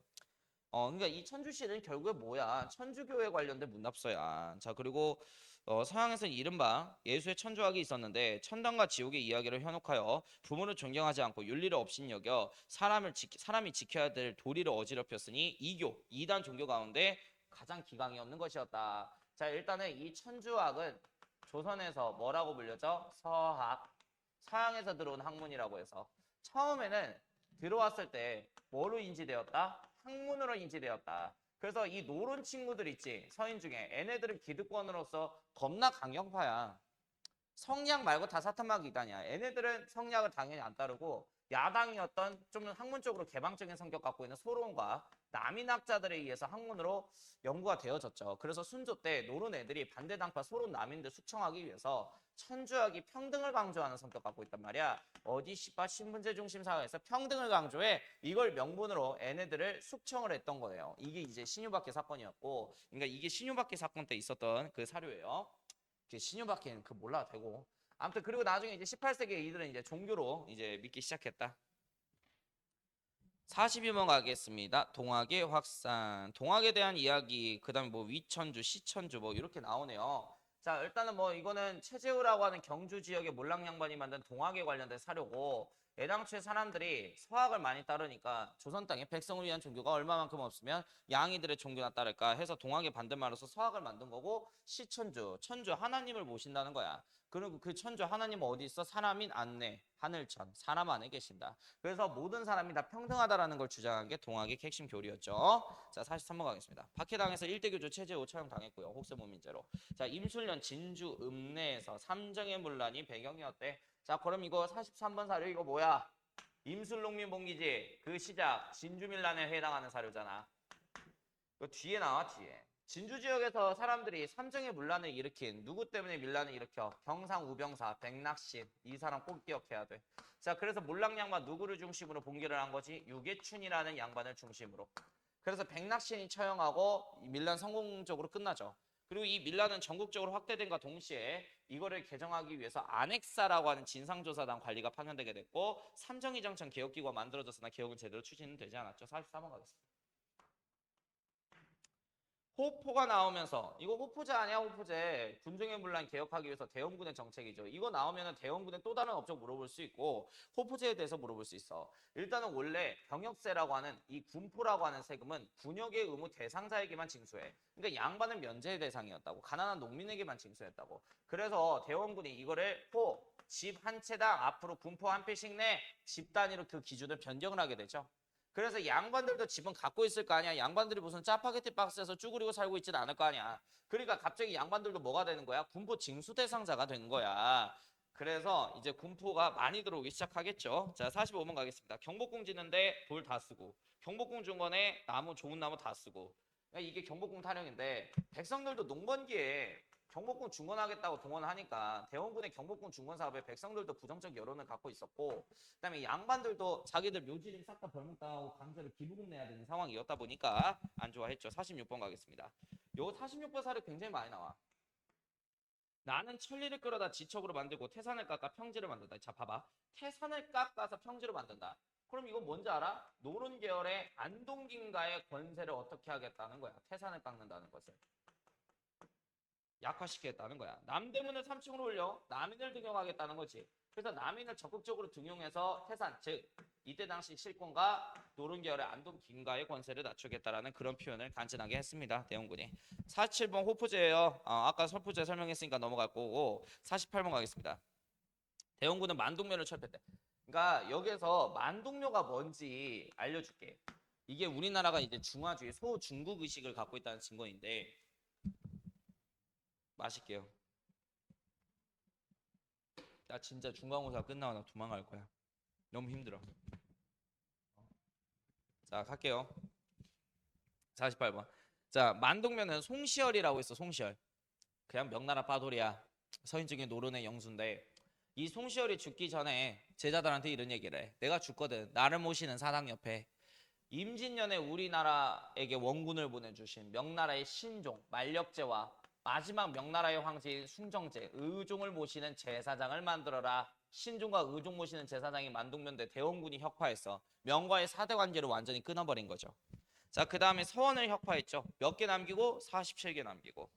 그러니까 이 천주실은 결국에 뭐야? 천주교에 관련된 문답서야. 자, 그리고 서양에서는 이른바 예수의 천주학이 있었는데 천당과 지옥의 이야기를 현혹하여 부모를 존경하지 않고 윤리를 업신여겨 사람이 지켜야 될 도리를 어지럽혔으니 이교, 이단 종교 가운데 가장 기강이 없는 것이었다. 자, 일단은 이 천주학은 조선에서 뭐라고 불려져? 서학. 서양에서 들어온 학문이라고 해서 처음에는 들어왔을 때 뭐로 인지되었다? 학문으로 인지되었다. 그래서 이 노론 친구들 있지, 서인 중에 얘네들은 기득권으로서 겁나 강경파야. 성리학 말고 다 사탄막 이단이야. 얘네들은 성리학을 당연히 안 따르고 야당이었던 좀 학문적으로 개방적인 성격 갖고 있는 소론과 남인학자들에 의해서 학문으로 연구가 되어졌죠. 그래서 순조 때 노론 애들이 반대당파 소론 남인들 숙청하기 위해서 천주학이 평등을 강조하는 성격 갖고 있단 말이야. 어디 씨바 신분제 중심 사회에서 평등을 강조해 이걸 명분으로 얘네들을 숙청을 했던 거예요. 이게 이제 신유박해 사건이었고, 그러니까 이게 신유박해 사건 때 있었던 그 사료예요. 신유박해는 그 몰라도 되고. 아무튼 그리고 나중에 이제 18세기에 이들은 이제 종교로 이제 믿기 시작했다. 42번 가겠습니다. 동학의 확산. 동학에 대한 이야기, 그 다음에 뭐 위천주, 시천주 뭐 이렇게 나오네요. 자, 일단은 뭐 이거는 최재우라고 하는 경주 지역의 몰락 양반이 만든 동학에 관련된 사료고 애당초에 사람들이 서학을 많이 따르니까 조선 땅에 백성을 위한 종교가 얼마만큼 없으면 양이들의 종교나 따를까 해서 동학의 반대말로서 서학을 만든 거고 시천주, 천주 하나님을 모신다는 거야. 그리고 그 천주 하나님은 어디 있어? 사람인 안내, 하늘천, 사람 안에 계신다. 그래서 모든 사람이 다 평등하다라는 걸 주장한 게 동학의 핵심 교리였죠. 자, 43번 가겠습니다. 박해당에서 일대교주 체제로 처형당했고요. 혹세무민죄로. 자, 임술련 진주 읍내에서 삼정의 문란이 배경이었대. 자, 그럼 이거 43번 사료 이거 뭐야? 임술농민봉기지 그 시작 진주밀란에 해당하는 사료잖아. 이거 뒤에 나와 뒤에. 진주 지역에서 사람들이 삼정의 문란을 일으킨 누구 때문에 밀란을 일으켜? 경상 우병사 백낙신. 이 사람 꼭 기억해야 돼. 자, 그래서 몰락양반 누구를 중심으로 봉기를 한 거지? 유계춘이라는 양반을 중심으로. 그래서 백낙신이 처형하고 밀란 성공적으로 끝나죠. 그리고 이 밀란은 전국적으로 확대된과 동시에 이거를 개정하기 위해서 안핵사라고 하는 진상조사단 관리가 파견되게 됐고 삼정이정청 개혁기구가 만들어졌으나 개혁은 제대로 추진은 되지 않았죠. 44번 가겠습니다. 호포가 나오면서 이거 호포제 아니야? 호포제 군중의 문란 개혁하기 위해서 대원군의 정책이죠. 이거 나오면은 대원군의 또 다른 업적 물어볼 수 있고 호포제에 대해서 물어볼 수 있어. 일단은 원래 병역세라고 하는 이 군포라고 하는 세금은 군역의 의무 대상자에게만 징수해. 그러니까 양반은 면제 대상이었다고. 가난한 농민에게만 징수했다고. 그래서 대원군이 이거를 집 한 채당 앞으로 군포 한 필씩 내 집 단위로 그 기준을 변경을 하게 되죠. 그래서 양반들도 집은 갖고 있을 거 아니야. 양반들이 무슨 짜파게티 박스에서 쭈그리고 살고 있지는 않을 거 아니야. 그러니까 갑자기 양반들도 뭐가 되는 거야? 군포 징수 대상자가 되는 거야. 그래서 이제 군포가 많이 들어오기 시작하겠죠. 자, 45번 가겠습니다. 경복궁 짓는데 돌 다 쓰고 경복궁 중간에 나무 좋은 나무 다 쓰고 그러니까 이게 경복궁 타령인데 백성들도 농번기에 경복궁 중건하겠다고 동원하니까 대원군의 경복궁 중건 사업에 백성들도 부정적 여론을 갖고 있었고 그다음에 양반들도 자기들 묘지를 싹 다 벌목당하고 강제로 기부금 내야 되는 상황이었다 보니까 안 좋아했죠. 46번 가겠습니다. 요 46번 사례 굉장히 많이 나와. 나는 천리를 끌어다 지척으로 만들고 태산을 깎아 평지를 만든다. 자, 봐봐. 태산을 깎아서 평지로 만든다. 그럼 이거 뭔지 알아? 노론 계열의 안동김가의 권세를 어떻게 하겠다는 거야. 태산을 깎는다는 것을. 약화시키겠다는 거야. 남대문을 3층으로 올려 남인을 등용하겠다는 거지. 그래서 남인을 적극적으로 등용해서 태산, 즉 이때 당시 실권과 노른계열의 안동 김가의 권세를 낮추겠다라는 그런 표현을 간지나게 했습니다. 대원군이. 47번 호프제예요. 아까 설푸제 설명했으니까 넘어갈 거고 48번 가겠습니다. 대원군은 만동묘를 철폐했대. 그러니까 여기에서 만동묘가 뭔지 알려줄게. 이게 우리나라가 이제 중화주의 소중국 의식을 갖고 있다는 증거인데 마실게요. 나 진짜 중간고사 끝나고 나 도망갈 거야. 너무 힘들어. 자, 갈게요. 48번. 자, 만동면은 송시열이라고 있어. 송시열. 그냥 명나라 빠돌이야. 서인중에 노른의 영수인데 이 송시열이 죽기 전에 제자들한테 이런 얘기를 해. 내가 죽거든. 나를 모시는 사당 옆에 임진년에 우리나라에게 원군을 보내주신 명나라의 신종 만력제와 마지막 명나라의 황제인 숭정제 의종을 모시는 제사장을 만들어라. 신종과 의종 모시는 제사장이 만동면대 대원군이 혁파했어. 명과의 사대 관계를 완전히 끊어버린 거죠. 자, 그 다음에 서원을 혁파했죠. 몇 개 남기고 47개 남기고.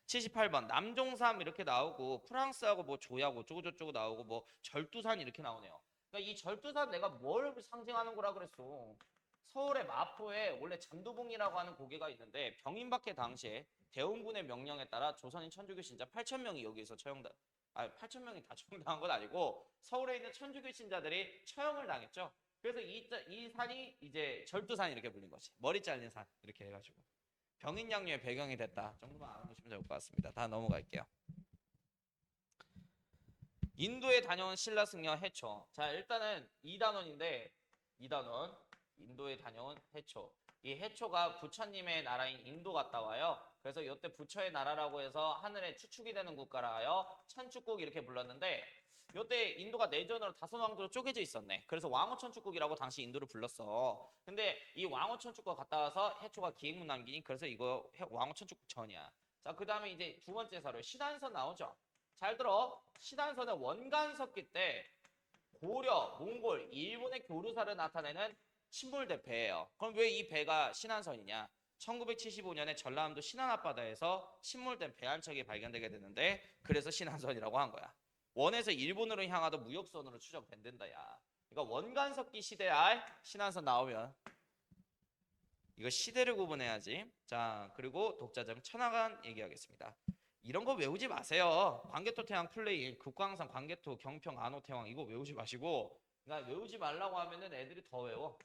78번 남종삼 이렇게 나오고 프랑스하고 뭐 조약 어쩌고저쩌고 나오고 뭐 절두산 이렇게 나오네요. 그러니까 이 절두산 내가 뭘 상징하는 거라 그랬어. 서울의 마포에 원래 잠두봉이라고 하는 고개가 있는데 병인박해 당시에 대원군의 명령에 따라 조선인 천주교 신자 8,000명이 여기에서 처형당 8,000명이 다 처형당한 건 아니고 서울에 있는 천주교 신자들이 처형을 당했죠. 그래서 이 산이 이제 절두산 이렇게 불린 거지. 머리 잘린 산 이렇게 해가지고 병인양요의 배경이 됐다 정도만 알아두시면 될 것 같습니다. 다 넘어갈게요. 인도에 다녀온 신라 승려 해초. 자, 일단은 2단원인데 2단원 인도에 다녀온 해초. 이 해초가 부처님의 나라인 인도 갔다 와요. 그래서 이때 부처의 나라라고 해서 하늘에 추축이 되는 국가라 하여 천축국 이렇게 불렀는데 이때 인도가 내전으로 다섯 왕조로 쪼개져 있었네. 그래서 왕호천축국이라고 당시 인도를 불렀어. 근데 이 왕호천축국 갔다 와서 해초가 기행문 남기니 그래서 이거 왕호천축국 전이야. 자, 그 다음에 이제 두 번째 사료 시단선 나오죠. 잘 들어. 시단선은 원간석기 때 고려, 몽골, 일본의 교류사를 나타내는 침몰대 배예요. 그럼 왜 이 배가 신안선이냐? 1975년에 전라남도 신안 앞바다에서 침몰된 배 한 척이 발견되게 되는데 그래서 신안선이라고 한 거야. 원에서 일본으로 향하던 무역선으로 추정된다 야. 그러니까 원간석기 시대 알 신안선 나오면 이거 시대를 구분해야지. 자, 그리고 독자점 천하간 얘기하겠습니다. 이런 거 외우지 마세요. 광개토 태왕 플레이, 국광산 광개토 경평 안호 태왕 이거 외우지 마시고 그러니까 외우지 말라고 하면은 애들이 더 외워.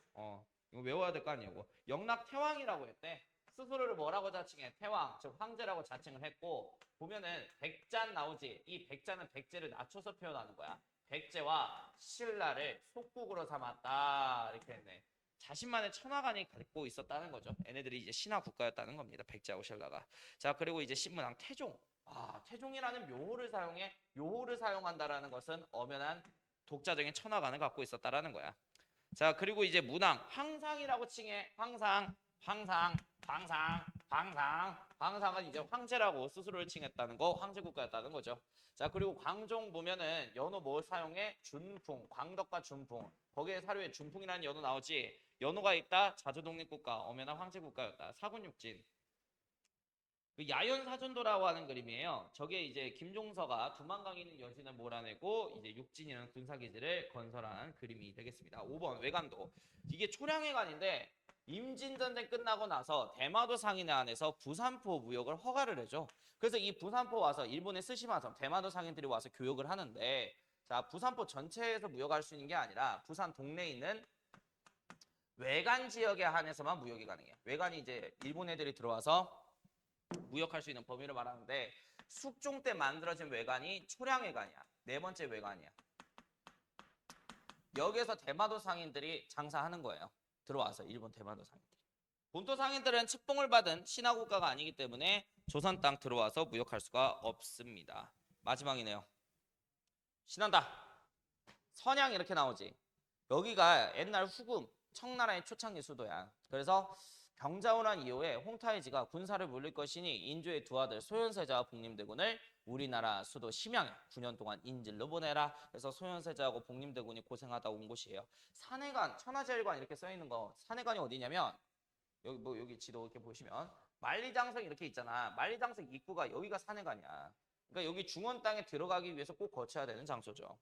이거 외워야 될 거 아니냐고. 영락 태왕이라고 했대. 스스로를 뭐라고 자칭해? 태왕, 즉 황제라고 자칭을 했고 보면은 백잔 나오지. 이 백잔은 백제를 낮춰서 표현하는 거야. 백제와 신라를 속국으로 삼았다 이렇게 했네. 자신만의 천하관이 갖고 있었다는 거죠. 얘네들이 이제 신하 국가였다는 겁니다. 백제하고 신라가. 자, 그리고 이제 신문왕 태종. 태종이라는 묘호를 사용해 묘호를 사용한다라는 것은 엄연한 독자적인 천하관을 갖고 있었다라는 거야. 자, 그리고 이제 문왕 황상이라고 칭해. 황상은 이제 황제라고 스스로를 칭했다는 거, 황제 국가였다는 거죠. 자, 그리고 광종 보면은 연호 뭘 사용해? 준풍, 광덕과 준풍. 거기에 사료에 준풍이라는 연호 나오지. 연호가 있다. 자주독립국가, 엄연한 황제 국가였다. 사군육진. 그 야연사전도라고 하는 그림이에요. 저게 이제 김종서가 두만강에 있는 여진을 몰아내고 이제 육진이라는 군사기지를 건설한 그림이 되겠습니다. 5번 외관도. 이게 초량해관인데 임진전쟁 끝나고 나서 대마도 상인회 안에서 부산포 무역을 허가를 해줘. 그래서 이 부산포 와서 일본의 스시마섬 대마도 상인들이 와서 교역을 하는데 자, 부산포 전체에서 무역할 수 있는 게 아니라 부산 동네에 있는 외관 지역에 한해서만 무역이 가능해. 외관이 이제 일본 애들이 들어와서 무역할 수 있는 범위를 말하는데 숙종 때 만들어진 외관이 초량외관이야. 네 번째 외관이야. 여기에서 대마도 상인들이 장사하는 거예요. 들어와서 일본 대마도 상인들이. 본토 상인들은 책봉을 받은 신하국가가 아니기 때문에 조선 땅 들어와서 무역할 수가 없습니다. 마지막이네요. 신한다. 선양 이렇게 나오지. 여기가 옛날 후금 청나라의 초창기 수도야. 그래서 병자호란 이후에 홍타이지가 군사를 물릴 것이니 인조의 두 아들 소현세자와 복림대군을 우리나라 수도 심양에 9년 동안 인질로 보내라. 그래서 소현세자하고 복림대군이 고생하다 온 곳이에요. 산해관, 천하제일관 이렇게 써 있는 거 산해관이 어디냐면 여기 지도 이렇게 보시면 만리장성 이렇게 있잖아. 만리장성 입구가 여기가 산해관이야. 그러니까 여기 중원 땅에 들어가기 위해서 꼭 거쳐야 되는 장소죠.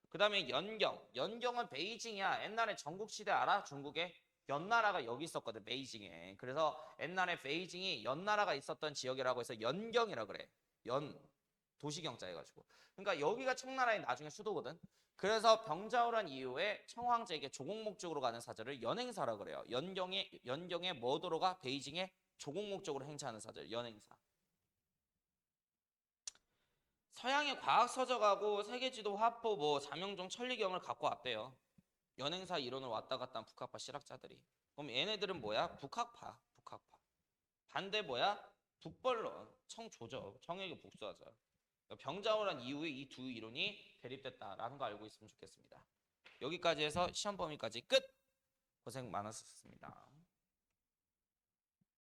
그 다음에 연경. 연경은 베이징이야. 옛날에 전국시대 알아? 중국에? 연나라가 여기 있었거든. 베이징에. 그래서 옛날에 베이징이 연나라가 있었던 지역이라고 해서 연경이라 그래. 도시경자 해가지고. 그러니까 여기가 청나라의 나중에 수도거든. 그래서 병자호란 이후에 청황제에게 조공 목적으로 가는 사절을 연행사라 그래요. 연경에 뭐 도로가 베이징에 조공 목적으로 행차하는 사절 연행사. 서양의 과학 서적하고 세계지도 화포 뭐 자명종 천리경을 갖고 왔대요. 연행사 이론을 왔다 갔다 한 북학파 실학자들이. 그럼 얘네들은 뭐야? 북학파. 반대 뭐야? 북벌론. 청조죠. 청에게 복수하자. 그러니까 병자호란 이후에 이 두 이론이 대립됐다라는 거 알고 있으면 좋겠습니다. 여기까지 해서 시험 범위까지 끝. 고생 많으셨습니다.